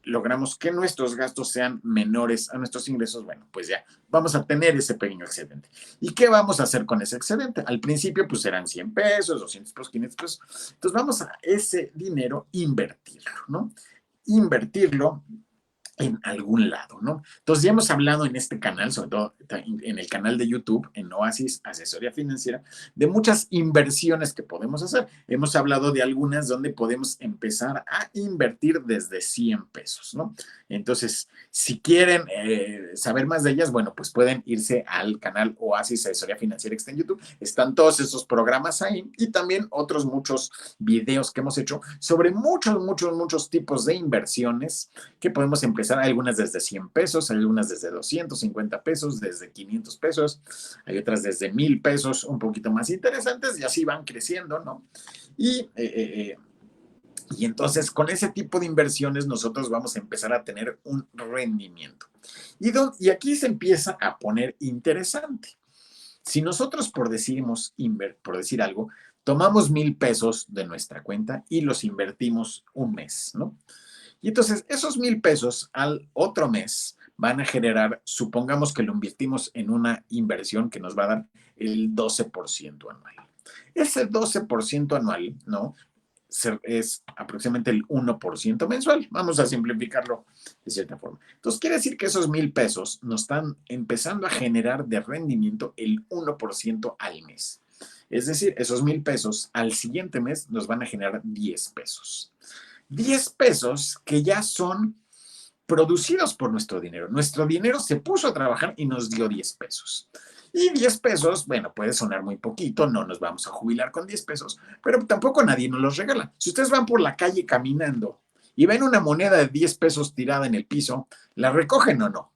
logramos que nuestros gastos sean menores a nuestros ingresos, bueno, pues ya vamos a tener ese pequeño excedente. ¿Y qué vamos a hacer con ese excedente? Al principio, pues serán 100 pesos, 200 pesos, 500 pesos. Entonces vamos a ese dinero invertirlo, ¿no? Invertirlo en algún lado, ¿no? Entonces ya hemos hablado en este canal, sobre todo en el canal de YouTube, en Oasis Asesoría Financiera, de muchas inversiones que podemos hacer. Hemos hablado de algunas donde podemos empezar a invertir desde 100 pesos, ¿no? Entonces, si quieren saber más de ellas, bueno, pues pueden irse al canal Oasis Asesoría Financiera que está en YouTube. Están todos esos programas ahí y también otros muchos videos que hemos hecho sobre muchos tipos de inversiones que podemos empezar. Hay algunas desde 100 pesos, hay algunas desde 250 pesos, desde 500 pesos, hay otras desde 1,000 pesos, un poquito más interesantes y así van creciendo, ¿no? Y entonces con ese tipo de inversiones nosotros vamos a empezar a tener un rendimiento. Y aquí se empieza a poner interesante. Si nosotros por decir algo, tomamos 1,000 pesos de nuestra cuenta y los invertimos un mes, ¿no? Y entonces esos 1,000 pesos al otro mes van a generar, supongamos que lo invertimos en una inversión que nos va a dar el 12% anual. Ese 12% anual, ¿no? Es aproximadamente el 1% mensual. Vamos a simplificarlo de cierta forma. Entonces, quiere decir que esos 1,000 pesos nos están empezando a generar de rendimiento el 1% al mes. Es decir, esos 1,000 pesos al siguiente mes nos van a generar 10 pesos. 10 pesos que ya son producidos por nuestro dinero. Nuestro dinero se puso a trabajar y nos dio 10 pesos. Y 10 pesos, bueno, puede sonar muy poquito, no nos vamos a jubilar con 10 pesos, pero tampoco nadie nos los regala. Si ustedes van por la calle caminando y ven una moneda de 10 pesos tirada en el piso, ¿la recogen o no?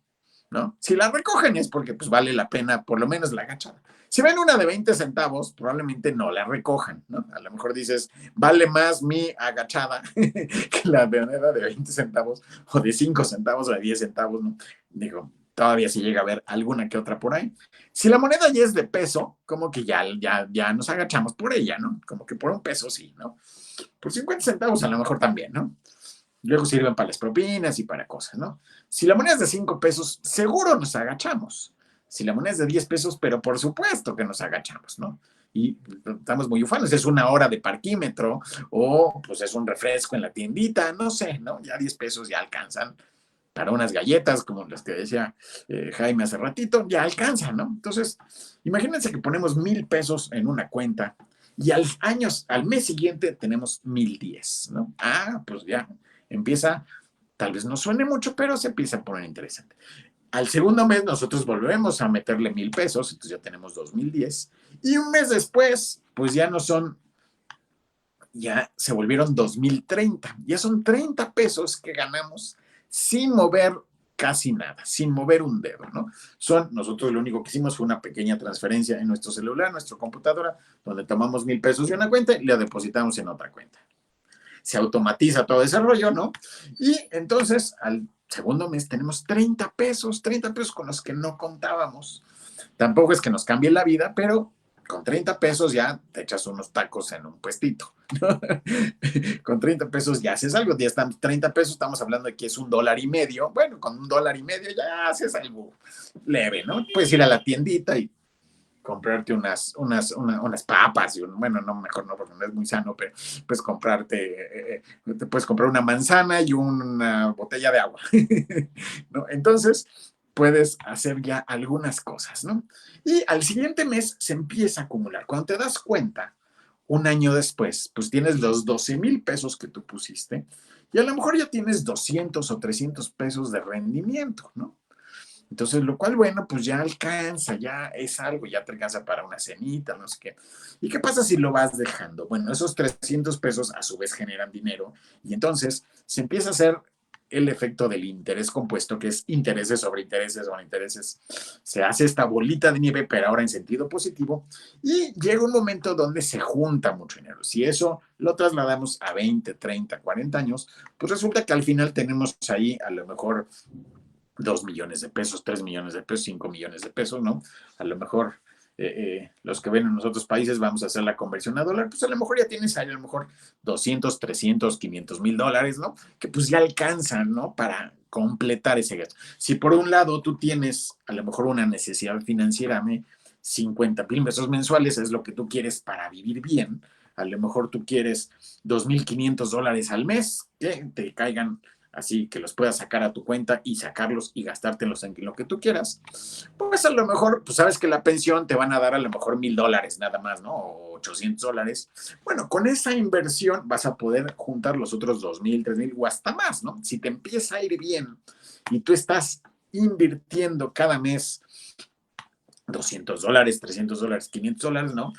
¿No? Si la recogen es porque pues vale la pena por lo menos la agachada. Si ven una de 20 centavos, probablemente no la recojan, ¿no? A lo mejor dices, vale más mi agachada que la moneda de 20 centavos o de 5 centavos o de 10 centavos, ¿no? Digo, todavía si llega a haber alguna que otra por ahí. Si la moneda ya es de peso, como que ya nos agachamos por ella, ¿no? Como que por un peso sí, ¿no? Por 50 centavos a lo mejor también, ¿no? Luego sirven para las propinas y para cosas, ¿no? Si la moneda es de 5 pesos, seguro nos agachamos. Si la moneda es de 10 pesos, pero por supuesto que nos agachamos, ¿no? Y estamos muy ufanos, es una hora de parquímetro o pues es un refresco en la tiendita, no sé, ¿no? Ya 10 pesos ya alcanzan para unas galletas como las que decía Jaime hace ratito, ya alcanzan, ¿no? Entonces, imagínense que ponemos 1,000 pesos en una cuenta y al mes siguiente tenemos 1,010, ¿no? Ah, pues ya empieza Tal vez no suene mucho, pero se empieza a poner interesante. Al segundo mes nosotros volvemos a meterle 1,000 pesos, entonces ya tenemos 2,010. Y un mes después, pues ya no son, ya se volvieron 2,030. Ya son 30 pesos que ganamos sin mover casi nada, sin mover un dedo, ¿no? Nosotros lo único que hicimos fue una pequeña transferencia en nuestro celular, en nuestra computadora, donde tomamos 1,000 pesos de una cuenta y la depositamos en otra cuenta. Se automatiza todo ese rollo, ¿no? Y entonces al segundo mes tenemos 30 pesos con los que no contábamos. Tampoco es que nos cambie la vida, pero con 30 pesos ya te echas unos tacos en un puestito. ¿No? Con 30 pesos ya haces algo. Ya están 30 pesos, estamos hablando de que es $1.50. Bueno, con $1.50 ya haces algo leve, ¿no? Puedes ir a la tiendita y comprarte unas papas, bueno, no, mejor no, porque no es muy sano, pero puedes te puedes comprar una manzana y una botella de agua, ¿no? Entonces, puedes hacer ya algunas cosas, ¿no? Y al siguiente mes se empieza a acumular. Cuando te das cuenta, un año después, pues tienes los 12,000 pesos que tú pusiste y a lo mejor ya tienes 200 o 300 pesos de rendimiento, ¿no? Entonces, lo cual, bueno, pues ya alcanza, ya es algo, ya te alcanza para una cenita, no sé qué. ¿Y qué pasa si lo vas dejando? Bueno, esos 300 pesos a su vez generan dinero y entonces se empieza a hacer el efecto del interés compuesto, que es intereses sobre intereses sobre intereses. Se hace esta bolita de nieve, pero ahora en sentido positivo, y llega un momento donde se junta mucho dinero. Si eso lo trasladamos a 20, 30, 40 años, pues resulta que al final tenemos ahí a lo mejor 2 millones de pesos, 3 millones de pesos, 5 millones de pesos, ¿no? A lo mejor los que ven en los otros países vamos a hacer la conversión a dólar, pues a lo mejor ya tienes ahí a lo mejor 200, 300, 500,000 dólares, ¿no? Que pues ya alcanzan, ¿no? Para completar ese gasto. Si por un lado tú tienes a lo mejor una necesidad financiera, 50,000 pesos mensuales es lo que tú quieres para vivir bien, a lo mejor tú quieres 2,500 dólares al mes que te caigan así que los puedas sacar a tu cuenta y sacarlos y gastártelos en lo que tú quieras, pues a lo mejor, pues sabes que la pensión te van a dar a lo mejor $1,000 nada más, ¿no? O $800. Bueno, con esa inversión vas a poder juntar los otros 2,000, 3,000 o hasta más, ¿no? Si te empieza a ir bien y tú estás invirtiendo cada mes $200, $300, $500, ¿no?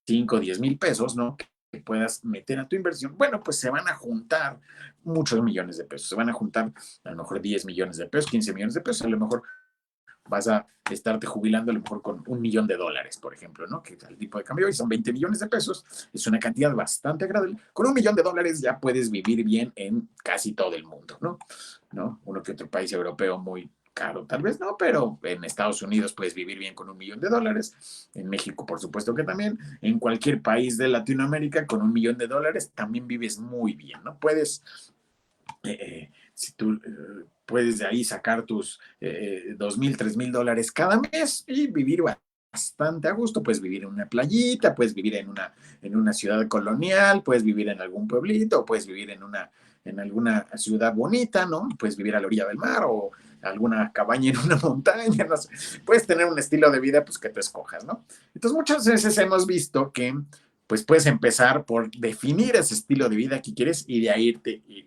5, 10,000 pesos, ¿no? Que puedas meter a tu inversión, bueno, pues se van a juntar muchos millones de pesos, se van a juntar a lo mejor 10 millones de pesos, 15 millones de pesos, a lo mejor vas a estarte jubilando a lo mejor con $1,000,000, por ejemplo, ¿no? Que el tipo de cambio hoy son 20 millones de pesos, es una cantidad bastante agradable. Con $1,000,000 ya puedes vivir bien en casi todo el mundo, ¿no? ¿No? Uno que otro país europeo muy caro, tal vez no, pero en Estados Unidos puedes vivir bien con $1,000,000, en México por supuesto que también, en cualquier país de Latinoamérica con $1,000,000 también vives muy bien, ¿no? Puedes si tú puedes de ahí sacar tus 2,000, $3,000 cada mes y vivir bastante a gusto. Puedes vivir en una playita, puedes vivir en una ciudad colonial, puedes vivir en algún pueblito, puedes vivir en alguna ciudad bonita, ¿no? Puedes vivir a la orilla del mar o alguna cabaña en una montaña, no sé. Puedes tener un estilo de vida pues que tú escojas, ¿no? Entonces muchas veces hemos visto que pues puedes empezar por definir ese estilo de vida que quieres y de ahí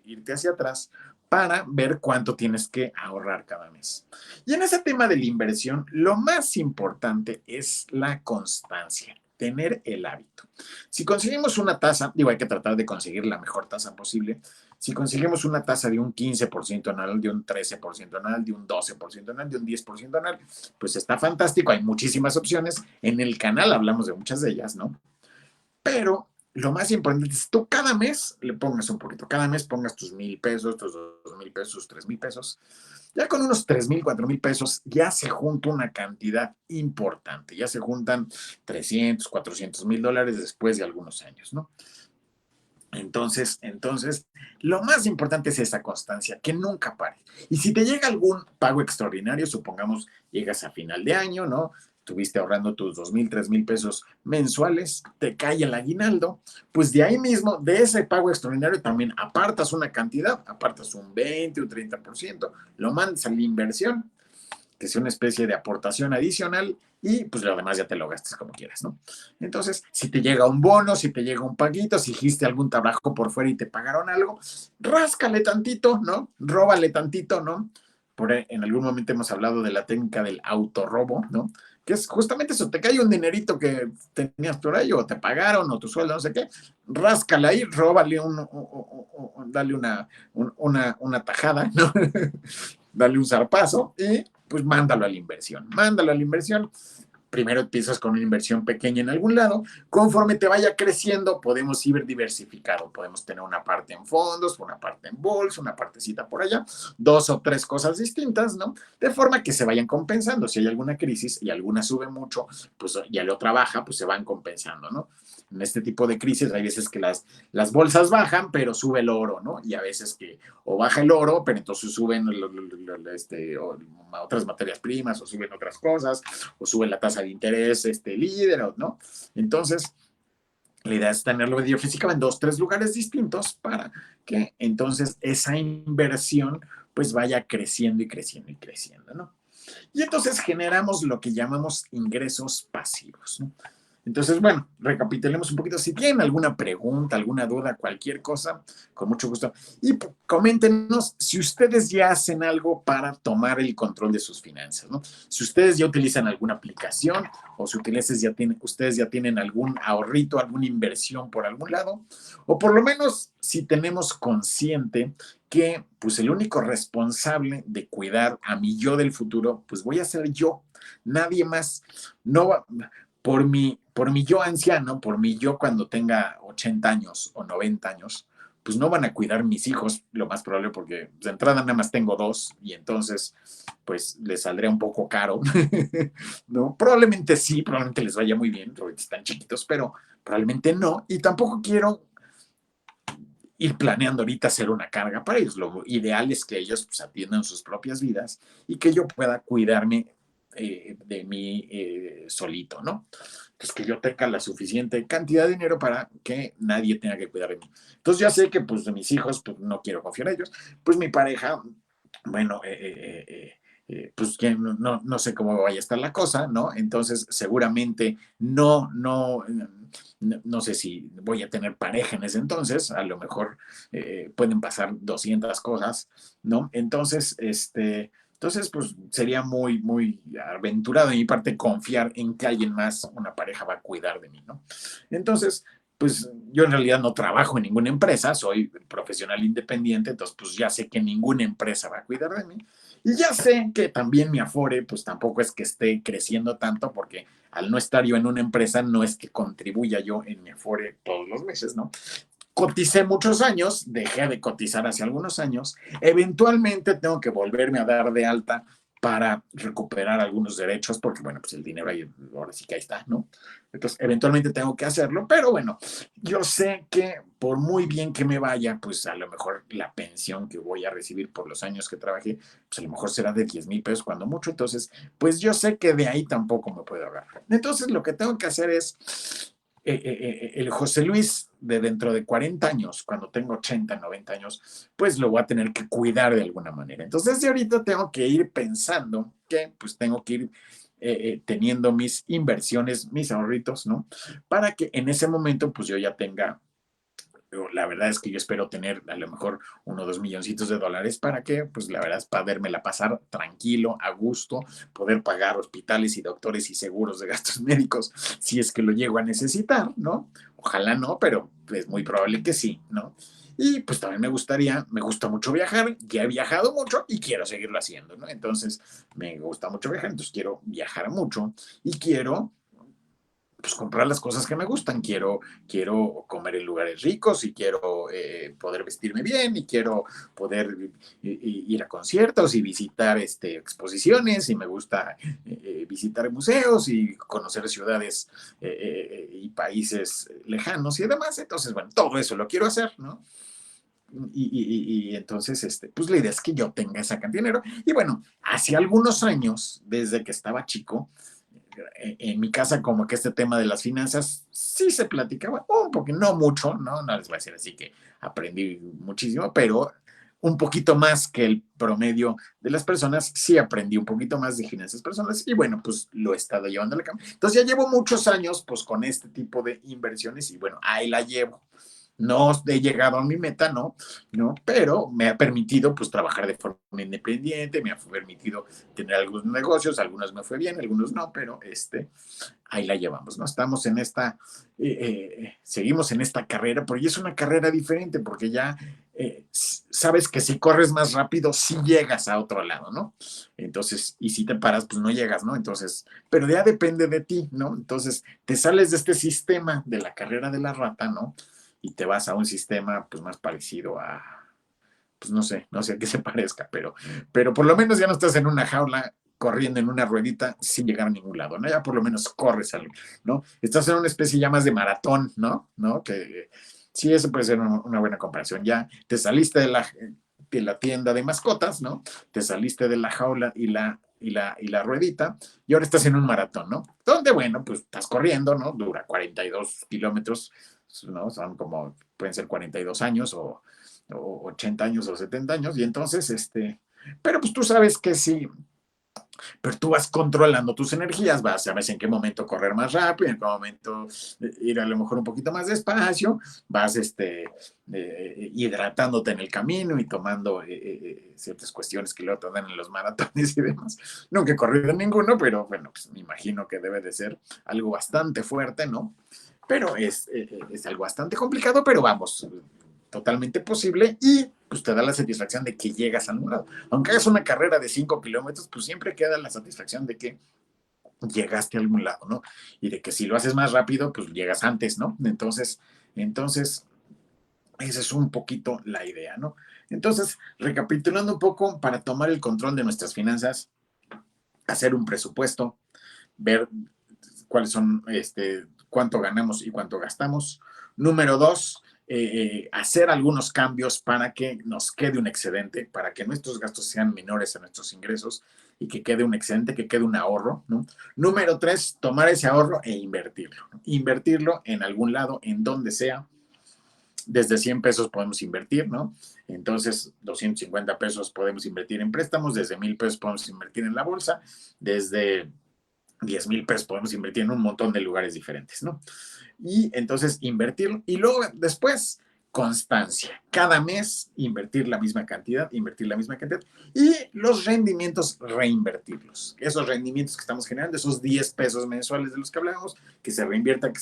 irte hacia atrás para ver cuánto tienes que ahorrar cada mes. Y en ese tema de la inversión, lo más importante es la constancia, tener el hábito. Si conseguimos una tasa, digo, hay que tratar de conseguir la mejor tasa posible. Si conseguimos una tasa de un 15% anual, de un 13% anual, de un 12% anual, de un 10% anual, pues está fantástico. Hay muchísimas opciones. En el canal hablamos de muchas de ellas, ¿no? Pero lo más importante es tú cada mes le pongas un poquito, cada mes pongas tus 1,000 pesos, tus 2,000 pesos, 3,000 pesos. Ya con unos 3,000, 4,000 pesos ya se junta una cantidad importante, ya se juntan 300, 400,000 dólares después de algunos años, ¿no? Entonces, lo más importante es esa constancia, que nunca pare. Y si te llega algún pago extraordinario, supongamos llegas a final de año, ¿no? Estuviste ahorrando tus 2,000, 3,000 pesos mensuales, te cae el aguinaldo, pues de ahí mismo, de ese pago extraordinario, también apartas una cantidad, apartas un 20, un 30%, lo mandas a la inversión, que sea una especie de aportación adicional, y pues lo demás ya te lo gastes como quieras, ¿no? Entonces, si te llega un bono, si te llega un paguito, si hiciste algún trabajo por fuera y te pagaron algo, ráscale tantito, ¿no? Róbale tantito, ¿no? En algún momento hemos hablado de la técnica del autorrobo, ¿no? Que es justamente eso, te cae un dinerito que tenías por ahí, o te pagaron, o tu sueldo, no sé qué, ráscala ahí, róbale dale una tajada, ¿no? Dale un zarpazo y pues mándalo a la inversión. Primero empiezas con una inversión pequeña en algún lado, conforme te vaya creciendo podemos ir diversificado, podemos tener una parte en fondos, una parte en bolsa, una partecita por allá, 2 o 3 cosas distintas, ¿no? De forma que se vayan compensando, si hay alguna crisis y alguna sube mucho, pues ya lo trabaja, pues se van compensando, ¿no? En este tipo de crisis hay veces que las bolsas bajan, pero sube el oro, ¿no? Y a veces que o baja el oro, pero entonces suben otras materias primas o suben otras cosas, o sube la tasa de interés líder, ¿no? Entonces, la idea es tenerlo diversificado en 2, 3 lugares distintos para que entonces esa inversión pues vaya creciendo y creciendo y creciendo, ¿no? Y entonces generamos lo que llamamos ingresos pasivos, ¿no? Entonces, bueno, recapitulemos un poquito. Si tienen alguna pregunta, alguna duda, cualquier cosa, con mucho gusto. Y coméntenos si ustedes ya hacen algo para tomar el control de sus finanzas, ¿no? Si ustedes ya utilizan alguna aplicación o si ustedes ya tienen algún ahorrito, alguna inversión por algún lado, o por lo menos si tenemos consciente que pues el único responsable de cuidar a mi yo del futuro, pues voy a ser yo, nadie más. No va, por mi yo anciano, por mi yo cuando tenga 80 años o 90 años, pues no van a cuidar mis hijos, lo más probable, porque de entrada nada más tengo 2 y entonces pues les saldría un poco caro, ¿no? Probablemente sí, probablemente les vaya muy bien, porque están chiquitos, pero probablemente no, y tampoco quiero ir planeando ahorita hacer una carga para ellos. Lo ideal es que ellos pues, atiendan sus propias vidas y que yo pueda cuidarme de mí solito, ¿no? Entonces, que yo tenga la suficiente cantidad de dinero para que nadie tenga que cuidar de mí. Entonces, ya sé que, pues, de mis hijos, pues, no quiero confiar en ellos. Pues, mi pareja, bueno, pues, que no sé cómo vaya a estar la cosa, ¿no? Entonces, seguramente no sé si voy a tener pareja en ese entonces, a lo mejor pueden pasar 200 cosas, ¿no? Entonces, pues sería muy, muy aventurado de mi parte confiar en que alguien más, una pareja, va a cuidar de mí, ¿no? Entonces, pues yo en realidad no trabajo en ninguna empresa, soy profesional independiente, entonces pues ya sé que ninguna empresa va a cuidar de mí. Y ya sé que también mi Afore, pues tampoco es que esté creciendo tanto, porque al no estar yo en una empresa, no es que contribuya yo en mi Afore todos los meses, ¿no? Coticé muchos años, dejé de cotizar hace algunos años, eventualmente tengo que volverme a dar de alta para recuperar algunos derechos, porque bueno, pues el dinero ahí, ahora sí que ahí está, ¿no? Entonces, eventualmente tengo que hacerlo, pero bueno, yo sé que por muy bien que me vaya, pues a lo mejor la pensión que voy a recibir por los años que trabajé, pues a lo mejor será de 10,000 pesos cuando mucho, entonces, pues yo sé que de ahí tampoco me puedo agarrar. Entonces, lo que tengo que hacer es el José Luis de dentro de 40 años, cuando tengo 80, 90 años, pues lo voy a tener que cuidar de alguna manera. Entonces, desde ahorita tengo que ir pensando que pues tengo que ir teniendo mis inversiones, mis ahorritos, ¿no? Para que en ese momento pues yo ya tenga, la verdad es que yo espero tener a lo mejor 1 o 2 milloncitos de dólares para que, pues la verdad es podérmela pasar tranquilo, a gusto, poder pagar hospitales y doctores y seguros de gastos médicos si es que lo llego a necesitar, ¿no? Ojalá no, pero es muy probable que sí, ¿no? Y pues también me gusta mucho viajar, ya he viajado mucho y quiero seguirlo haciendo, ¿no? Entonces, me gusta mucho viajar, entonces quiero viajar mucho y quiero pues comprar las cosas que me gustan. Quiero comer en lugares ricos y quiero poder vestirme bien y quiero poder ir a conciertos y visitar exposiciones y me gusta visitar museos y conocer ciudades y países lejanos y demás. Entonces, bueno, todo eso lo quiero hacer, ¿no? Y entonces, pues la idea es que yo tenga esa cantidad de dinero. Y bueno, hace algunos años, desde que estaba chico, en mi casa como que este tema de las finanzas sí se platicaba un poco, no mucho, ¿no? No les voy a decir así que aprendí muchísimo, pero un poquito más que el promedio de las personas, sí aprendí un poquito más de finanzas personales y bueno, pues lo he estado llevando a la cama. Entonces ya llevo muchos años pues con este tipo de inversiones y bueno, ahí la llevo. No he llegado a mi meta, ¿no? Pero me ha permitido pues trabajar de forma independiente, me ha permitido tener algunos negocios, algunos me fue bien, algunos no, pero ahí la llevamos, ¿no? Estamos en seguimos en esta carrera, porque es una carrera diferente, porque ya sabes que si corres más rápido, sí llegas a otro lado, ¿no? Entonces, y si te paras, pues no llegas, ¿no? Entonces, pero ya depende de ti, ¿no? Entonces, te sales de este sistema de la carrera de la rata, ¿no? Y te vas a un sistema, pues, más parecido a, pues, no sé a qué se parezca, pero por lo menos ya no estás en una jaula corriendo en una ruedita sin llegar a ningún lado, ¿no? Ya por lo menos corres algo, ¿no? Estás en una especie ya más de maratón, ¿no? Que sí, eso puede ser una buena comparación. Ya te saliste de la tienda de mascotas, ¿no? Te saliste de la jaula y la ruedita, y ahora estás en un maratón, ¿no? Donde, bueno, pues estás corriendo, ¿no? Dura 42 kilómetros, ¿no? Son como, pueden ser 42 años o 80 años o 70 años, y entonces, pero pues tú sabes que sí, pero tú vas controlando tus energías, sabes en qué momento correr más rápido, en qué momento ir a lo mejor un poquito más despacio, vas hidratándote en el camino y tomando ciertas cuestiones que luego te dan en los maratones y demás. Nunca he corrido ninguno, pero bueno, pues me imagino que debe de ser algo bastante fuerte, ¿no? Pero es algo bastante complicado, pero vamos, totalmente posible y pues te da la satisfacción de que llegas a algún lado. Aunque hagas una carrera de 5 kilómetros, pues siempre queda la satisfacción de que llegaste a algún lado, ¿no? Y de que si lo haces más rápido, pues llegas antes, ¿no? Entonces, esa es un poquito la idea, ¿no? Entonces, recapitulando un poco, para tomar el control de nuestras finanzas, hacer un presupuesto, ver cuáles son, cuánto ganamos y cuánto gastamos. Número dos, hacer algunos cambios para que nos quede un excedente, para que nuestros gastos sean menores a nuestros ingresos y que quede un excedente, que quede un ahorro, ¿no? Número tres, tomar ese ahorro e invertirlo, ¿no? Invertirlo en algún lado, en donde sea. Desde 100 pesos podemos invertir, ¿no? Entonces, 250 pesos podemos invertir en préstamos, desde 1000 pesos podemos invertir en la bolsa, desde 10,000 pesos podemos invertir en un montón de lugares diferentes, ¿no? Y entonces invertir y luego después constancia. Cada mes invertir la misma cantidad y los rendimientos reinvertirlos. Esos rendimientos que estamos generando, esos 10 pesos mensuales de los que hablábamos, que se reinvierta,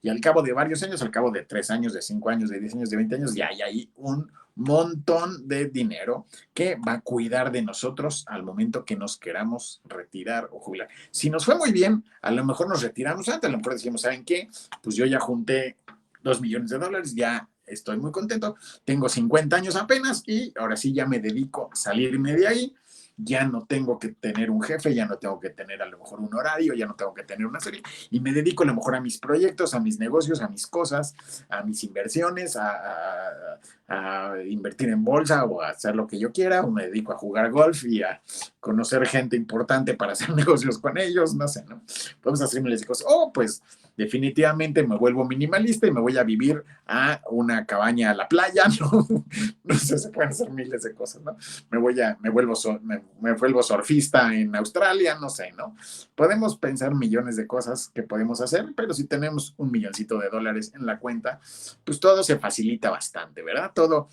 y al cabo de varios años, al cabo de 3 años, de 5 años, de 10 años, de 20 años, ya hay ahí un montón de dinero que va a cuidar de nosotros al momento que nos queramos retirar o jubilar. Si nos fue muy bien, a lo mejor nos retiramos antes, a lo mejor decimos, ¿saben qué? Pues yo ya junté $2 millones, ya estoy muy contento, tengo 50 años apenas y ahora sí ya me dedico a salirme de ahí, ya no tengo que tener un jefe, ya no tengo que tener a lo mejor un horario, ya no tengo que tener una serie, y me dedico a lo mejor a mis proyectos, a mis negocios, a mis cosas, a mis inversiones, a invertir en bolsa o a hacer lo que yo quiera, o me dedico a jugar golf y a conocer gente importante para hacer negocios con ellos, no sé, ¿no? Podemos hacer miles de cosas. Pues definitivamente me vuelvo minimalista y me voy a vivir a una cabaña a la playa, ¿no? No sé, se pueden hacer miles de cosas, ¿no? Me vuelvo surfista en Australia, no sé, ¿no? Podemos pensar millones de cosas que podemos hacer, pero si tenemos $1,000,000 en la cuenta, pues todo se facilita bastante, ¿verdad? Todo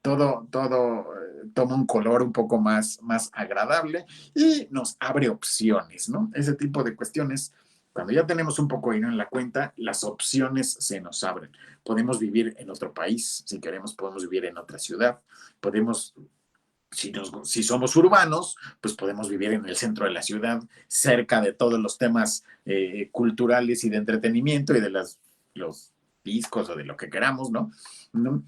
toma un color un poco más agradable y nos abre opciones, ¿no? Ese tipo de cuestiones. Cuando ya tenemos un poco de dinero en la cuenta, las opciones se nos abren. Podemos vivir en otro país, si queremos, podemos vivir en otra ciudad, podemos, si somos urbanos, pues podemos vivir en el centro de la ciudad, cerca de todos los temas culturales y de entretenimiento y de los discos o de lo que queramos, ¿no? ¿No?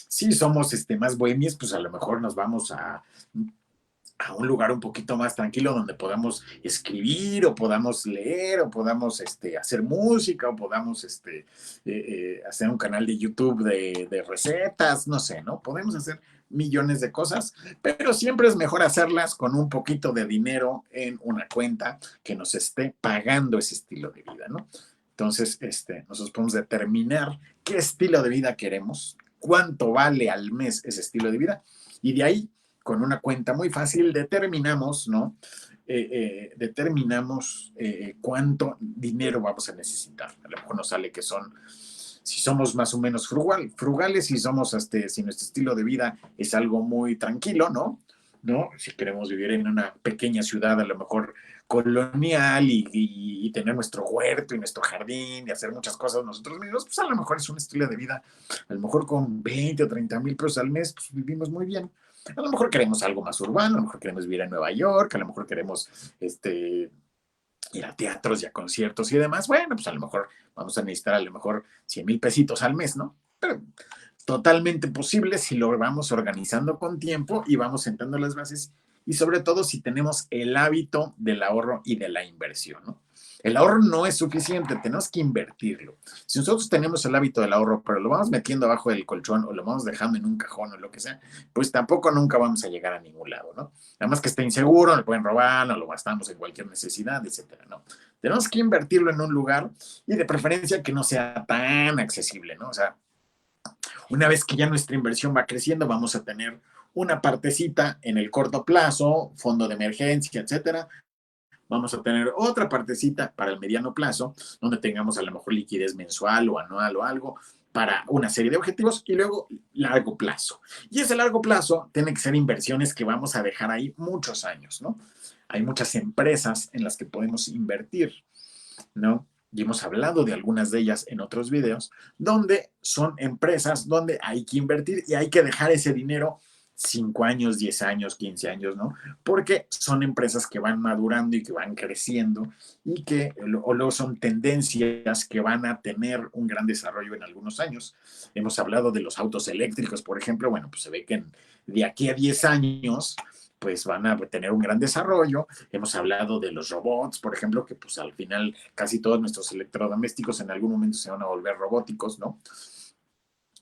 Si somos más bohemios, pues a lo mejor nos vamos a un lugar un poquito más tranquilo donde podamos escribir o podamos leer o podamos hacer música o podamos hacer un canal de YouTube de recetas, no sé, ¿no? Podemos hacer millones de cosas, pero siempre es mejor hacerlas con un poquito de dinero en una cuenta que nos esté pagando ese estilo de vida, ¿no? Entonces, nosotros podemos determinar qué estilo de vida queremos, cuánto vale al mes ese estilo de vida. Y de ahí, con una cuenta muy fácil, determinamos, ¿no? Cuánto dinero vamos a necesitar. A lo mejor nos sale que son, si somos más o menos frugales, si somos, si nuestro estilo de vida es algo muy tranquilo, ¿no? ¿No? Si queremos vivir en una pequeña ciudad, a lo mejor colonial y tener nuestro huerto y nuestro jardín y hacer muchas cosas nosotros mismos, pues a lo mejor es un estilo de vida, a lo mejor con 20 o 30 mil pesos al mes, pues vivimos muy bien. A lo mejor queremos algo más urbano, a lo mejor queremos vivir en Nueva York, a lo mejor queremos ir a teatros y a conciertos y demás. Bueno, pues a lo mejor vamos a necesitar a lo mejor 100,000 pesitos al mes, ¿no? Pero totalmente posible si lo vamos organizando con tiempo y vamos sentando las bases y sobre todo si tenemos el hábito del ahorro y de la inversión, ¿no? El ahorro no es suficiente, tenemos que invertirlo. Si nosotros tenemos el hábito del ahorro, pero lo vamos metiendo abajo del colchón o lo vamos dejando en un cajón o lo que sea, pues tampoco nunca vamos a llegar a ningún lado, ¿no? Además que esté inseguro, lo pueden robar, no lo gastamos en cualquier necesidad, etcétera, ¿no? Tenemos que invertirlo en un lugar y de preferencia que no sea tan accesible, ¿no? O sea, una vez que ya nuestra inversión va creciendo, vamos a tener una partecita en el corto plazo, fondo de emergencia, etcétera. Vamos a tener otra partecita para el mediano plazo, donde tengamos a lo mejor liquidez mensual o anual o algo para una serie de objetivos y luego largo plazo. Y ese largo plazo tiene que ser inversiones que vamos a dejar ahí muchos años, ¿no? Hay muchas empresas en las que podemos invertir, ¿no? Y hemos hablado de algunas de ellas en otros videos, donde son empresas donde hay que invertir y hay que dejar ese dinero 5 años, 10 años, 15 años, ¿no? Porque son empresas que van madurando y que van creciendo y que o luego son tendencias que van a tener un gran desarrollo en algunos años. Hemos hablado de los autos eléctricos, por ejemplo, bueno, pues se ve que de aquí a 10 años pues van a tener un gran desarrollo. Hemos hablado de los robots, por ejemplo, que pues al final casi todos nuestros electrodomésticos en algún momento se van a volver robóticos, ¿no?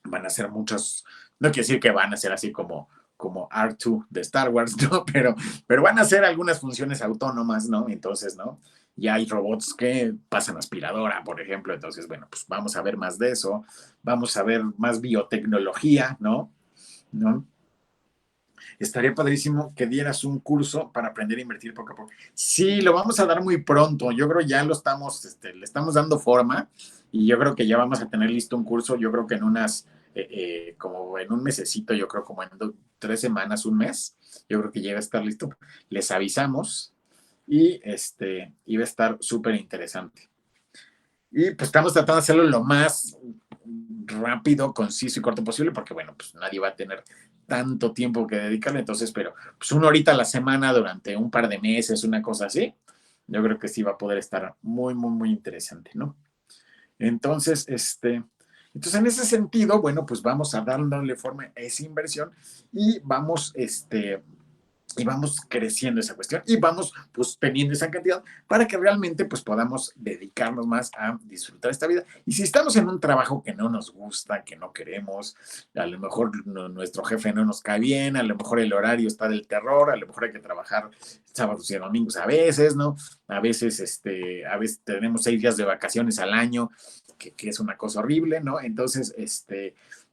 Van a ser muchos, no quiere decir que van a ser así como R2 de Star Wars, ¿no? Pero van a hacer algunas funciones autónomas, ¿no? Entonces, ¿no? Ya hay robots que pasan aspiradora, por ejemplo. Entonces, bueno, pues vamos a ver más de eso. Vamos a ver más biotecnología, ¿no? ¿No? Estaría padrísimo que dieras un curso para aprender a invertir poco a poco. Sí, lo vamos a dar muy pronto. Yo creo ya lo estamos, le estamos dando forma y yo creo que ya vamos a tener listo un curso. Yo creo que en como en un mesecito, yo creo como en 3 semanas, un mes, yo creo que llega a estar listo. Les avisamos y va a estar súper interesante. Y pues estamos tratando de hacerlo lo más rápido, conciso y corto posible, porque bueno, pues nadie va a tener tanto tiempo que dedicarle, entonces, pero pues una horita a la semana durante un par de meses, una cosa así, yo creo que sí va a poder estar muy, muy, muy interesante, ¿no? Entonces, entonces en ese sentido, bueno, pues vamos a darle forma a esa inversión y vamos creciendo esa cuestión y vamos pues teniendo esa cantidad para que realmente pues podamos dedicarnos más a disfrutar esta vida. Y si estamos en un trabajo que no nos gusta, que no queremos, a lo mejor nuestro jefe no nos cae bien, a lo mejor el horario está del terror, a lo mejor hay que trabajar sábados y domingos a veces, ¿no? A veces tenemos 6 días de vacaciones al año, que es una cosa horrible, ¿no? Entonces,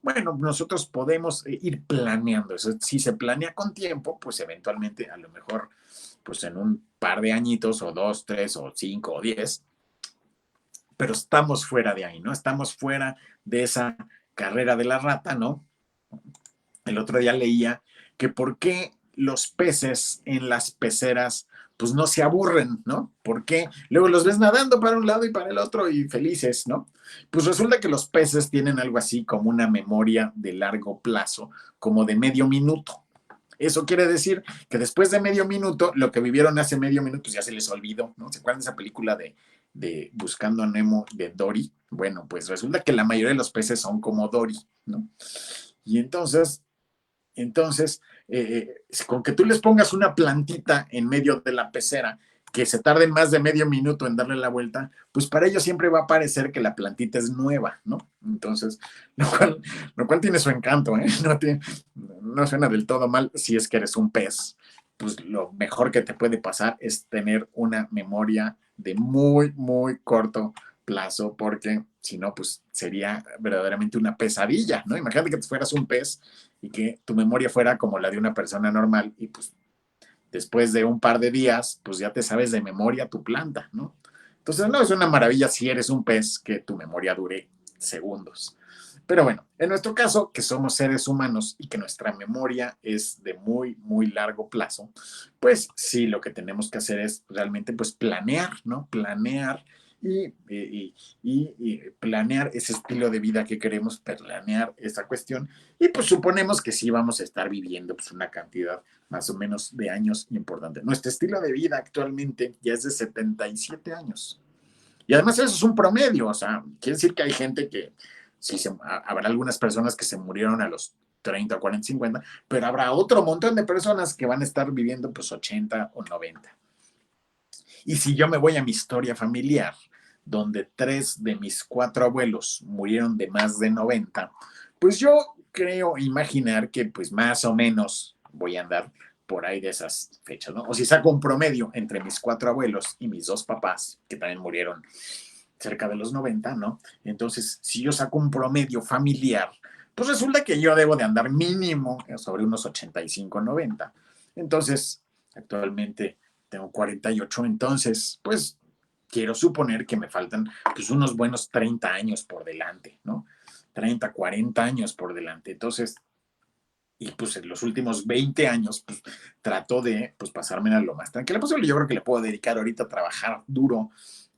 bueno, nosotros podemos ir planeando eso. Si se planea con tiempo, pues eventualmente a lo mejor, pues en un par de añitos o 2, 3 o 5 o 10, pero estamos fuera de ahí, ¿no? Estamos fuera de esa carrera de la rata, ¿no? El otro día leía que por qué los peces en las peceras pues no se aburren, ¿no? ¿Por qué? Luego los ves nadando para un lado y para el otro y felices, ¿no? Pues resulta que los peces tienen algo así como una memoria de largo plazo, como de medio minuto. Eso quiere decir que después de medio minuto, lo que vivieron hace medio minuto, pues ya se les olvidó, ¿no? ¿Se acuerdan de esa película de Buscando a Nemo de Dory? Bueno, pues resulta que la mayoría de los peces son como Dory, ¿no? Y entonces, con que tú les pongas una plantita en medio de la pecera, que se tarden más de medio minuto en darle la vuelta, pues para ellos siempre va a parecer que la plantita es nueva, ¿no? Entonces, lo cual tiene su encanto, ¿eh? No suena del todo mal si es que eres un pez. Pues lo mejor que te puede pasar es tener una memoria de muy, muy corto plazo, porque si no, pues sería verdaderamente una pesadilla, ¿no? Imagínate que te fueras un pez y que tu memoria fuera como la de una persona normal y pues después de un par de días, pues ya te sabes de memoria tu planta, ¿no? Entonces, no es una maravilla si eres un pez que tu memoria dure segundos. Pero bueno, en nuestro caso, que somos seres humanos y que nuestra memoria es de muy, muy largo plazo, pues sí, lo que tenemos que hacer es realmente pues planear, ¿no? Planear y planear ese estilo de vida que queremos, planear esa cuestión. Y pues suponemos que sí vamos a estar viviendo pues una cantidad más o menos de años importante. Nuestro estilo de vida actualmente ya es de 77 años. Y además eso es un promedio, o sea, quiere decir que hay gente que, sí, habrá algunas personas que se murieron a los 30, 40, 50, pero habrá otro montón de personas que van a estar viviendo pues 80 o 90. Y si yo me voy a mi historia familiar, donde 3 de mis 4 abuelos murieron de más de 90, pues yo creo imaginar que pues más o menos voy a andar por ahí de esas fechas, ¿no? O si saco un promedio entre mis 4 abuelos y mis 2 papás, que también murieron cerca de los 90, ¿no? Entonces, si yo saco un promedio familiar, pues resulta que yo debo de andar mínimo sobre unos 85, 90. Entonces, actualmente tengo 48, entonces, pues quiero suponer que me faltan pues unos buenos 30 años por delante, ¿no? 30, 40 años por delante. Entonces, y pues en los últimos 20 años, pues trato de pues pasármela lo más tranquila posible. Yo creo que le puedo dedicar ahorita a trabajar duro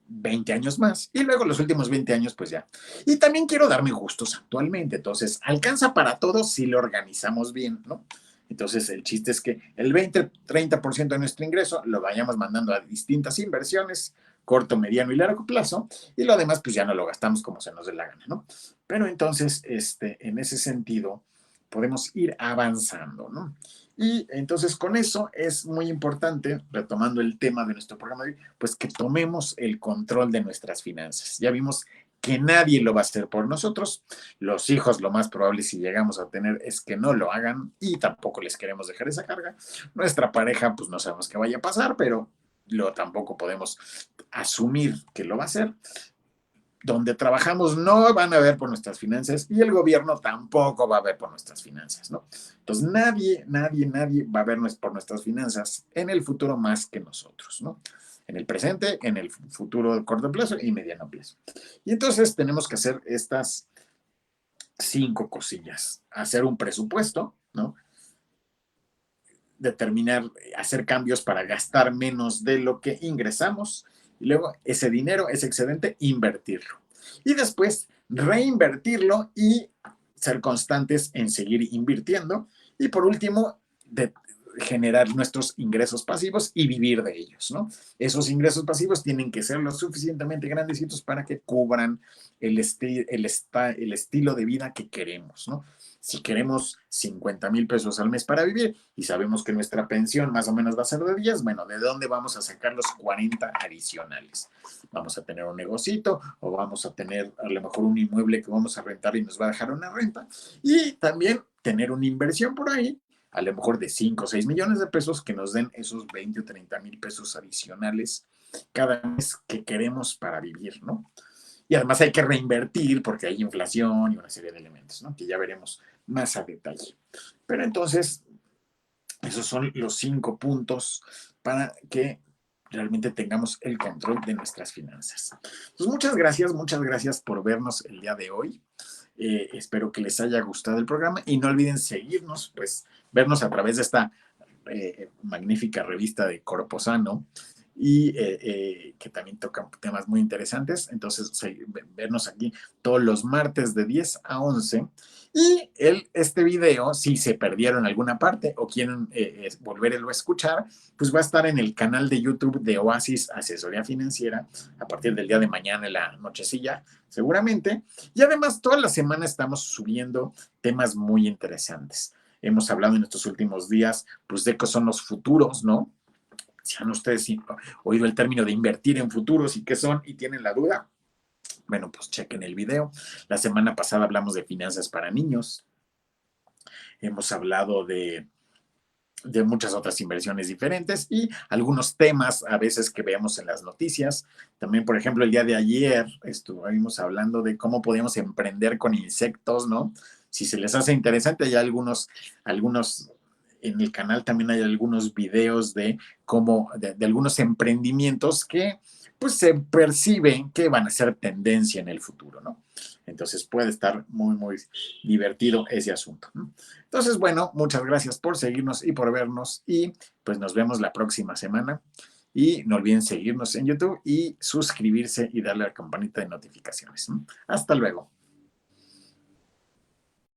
20 años más y luego los últimos 20 años pues ya. Y también quiero darme gustos actualmente, entonces alcanza para todos si lo organizamos bien, ¿no? Entonces el chiste es que el 20-30% de nuestro ingreso lo vayamos mandando a distintas inversiones, corto, mediano y largo plazo, y lo demás pues ya no lo gastamos como se nos dé la gana, ¿no? Pero entonces, en ese sentido, podemos ir avanzando, ¿no? Y entonces con eso es muy importante, retomando el tema de nuestro programa de hoy, pues que tomemos el control de nuestras finanzas. Ya vimos que nadie lo va a hacer por nosotros. Los hijos, lo más probable si llegamos a tener es que no lo hagan y tampoco les queremos dejar esa carga. Nuestra pareja, pues no sabemos qué vaya a pasar, pero tampoco podemos asumir que lo va a hacer. Donde trabajamos no van a ver por nuestras finanzas y el gobierno tampoco va a ver por nuestras finanzas, ¿no? Entonces nadie va a ver por nuestras finanzas en el futuro más que nosotros, ¿no? En el presente, en el futuro de corto plazo y mediano plazo. Y entonces tenemos que hacer estas 5 cosillas. Hacer un presupuesto, ¿no? Determinar, hacer cambios para gastar menos de lo que ingresamos y luego ese dinero, ese excedente, invertirlo. Y después reinvertirlo y ser constantes en seguir invirtiendo. Y por último, generar nuestros ingresos pasivos y vivir de ellos, ¿no? Esos ingresos pasivos tienen que ser lo suficientemente grandecitos para que cubran el estilo de vida que queremos, ¿no? Si queremos 50,000 pesos al mes para vivir y sabemos que nuestra pensión más o menos va a ser de 10, bueno, ¿de dónde vamos a sacar los 40 adicionales? Vamos a tener un negocito o vamos a tener a lo mejor un inmueble que vamos a rentar y nos va a dejar una renta y también tener una inversión por ahí a lo mejor de 5 o 6 millones de pesos que nos den esos 20 o 30 mil pesos adicionales cada mes que queremos para vivir, ¿no? Y además hay que reinvertir porque hay inflación y una serie de elementos, ¿no? Que ya veremos más a detalle. Pero entonces, esos son los 5 puntos para que realmente tengamos el control de nuestras finanzas. Pues muchas gracias por vernos el día de hoy. Espero que les haya gustado el programa y no olviden seguirnos, pues vernos a través de esta magnífica revista de Corpo Sano y que también toca temas muy interesantes. Entonces, vernos aquí todos los martes de 10 a 11. Y este video, si se perdieron alguna parte o quieren volverlo a escuchar, pues va a estar en el canal de YouTube de Oasis Asesoría Financiera a partir del día de mañana en la nochecilla, seguramente. Y además, toda la semana estamos subiendo temas muy interesantes. Hemos hablado en estos últimos días, pues, de qué son los futuros, ¿no? Si han ustedes oído el término de invertir en futuros y qué son y tienen la duda, bueno, pues chequen el video. La semana pasada hablamos de finanzas para niños. Hemos hablado de de muchas otras inversiones diferentes y algunos temas a veces que veamos en las noticias. También, por ejemplo, el día de ayer estuvimos hablando de cómo podemos emprender con insectos, ¿no? Si se les hace interesante, hay algunos en el canal también hay algunos videos de cómo, de algunos emprendimientos que pues se percibe que van a ser tendencia en el futuro, ¿no? Entonces puede estar muy, muy divertido ese asunto, ¿no? Entonces, bueno, muchas gracias por seguirnos y por vernos y pues nos vemos la próxima semana. Y no olviden seguirnos en YouTube y suscribirse y darle a la campanita de notificaciones. Hasta luego.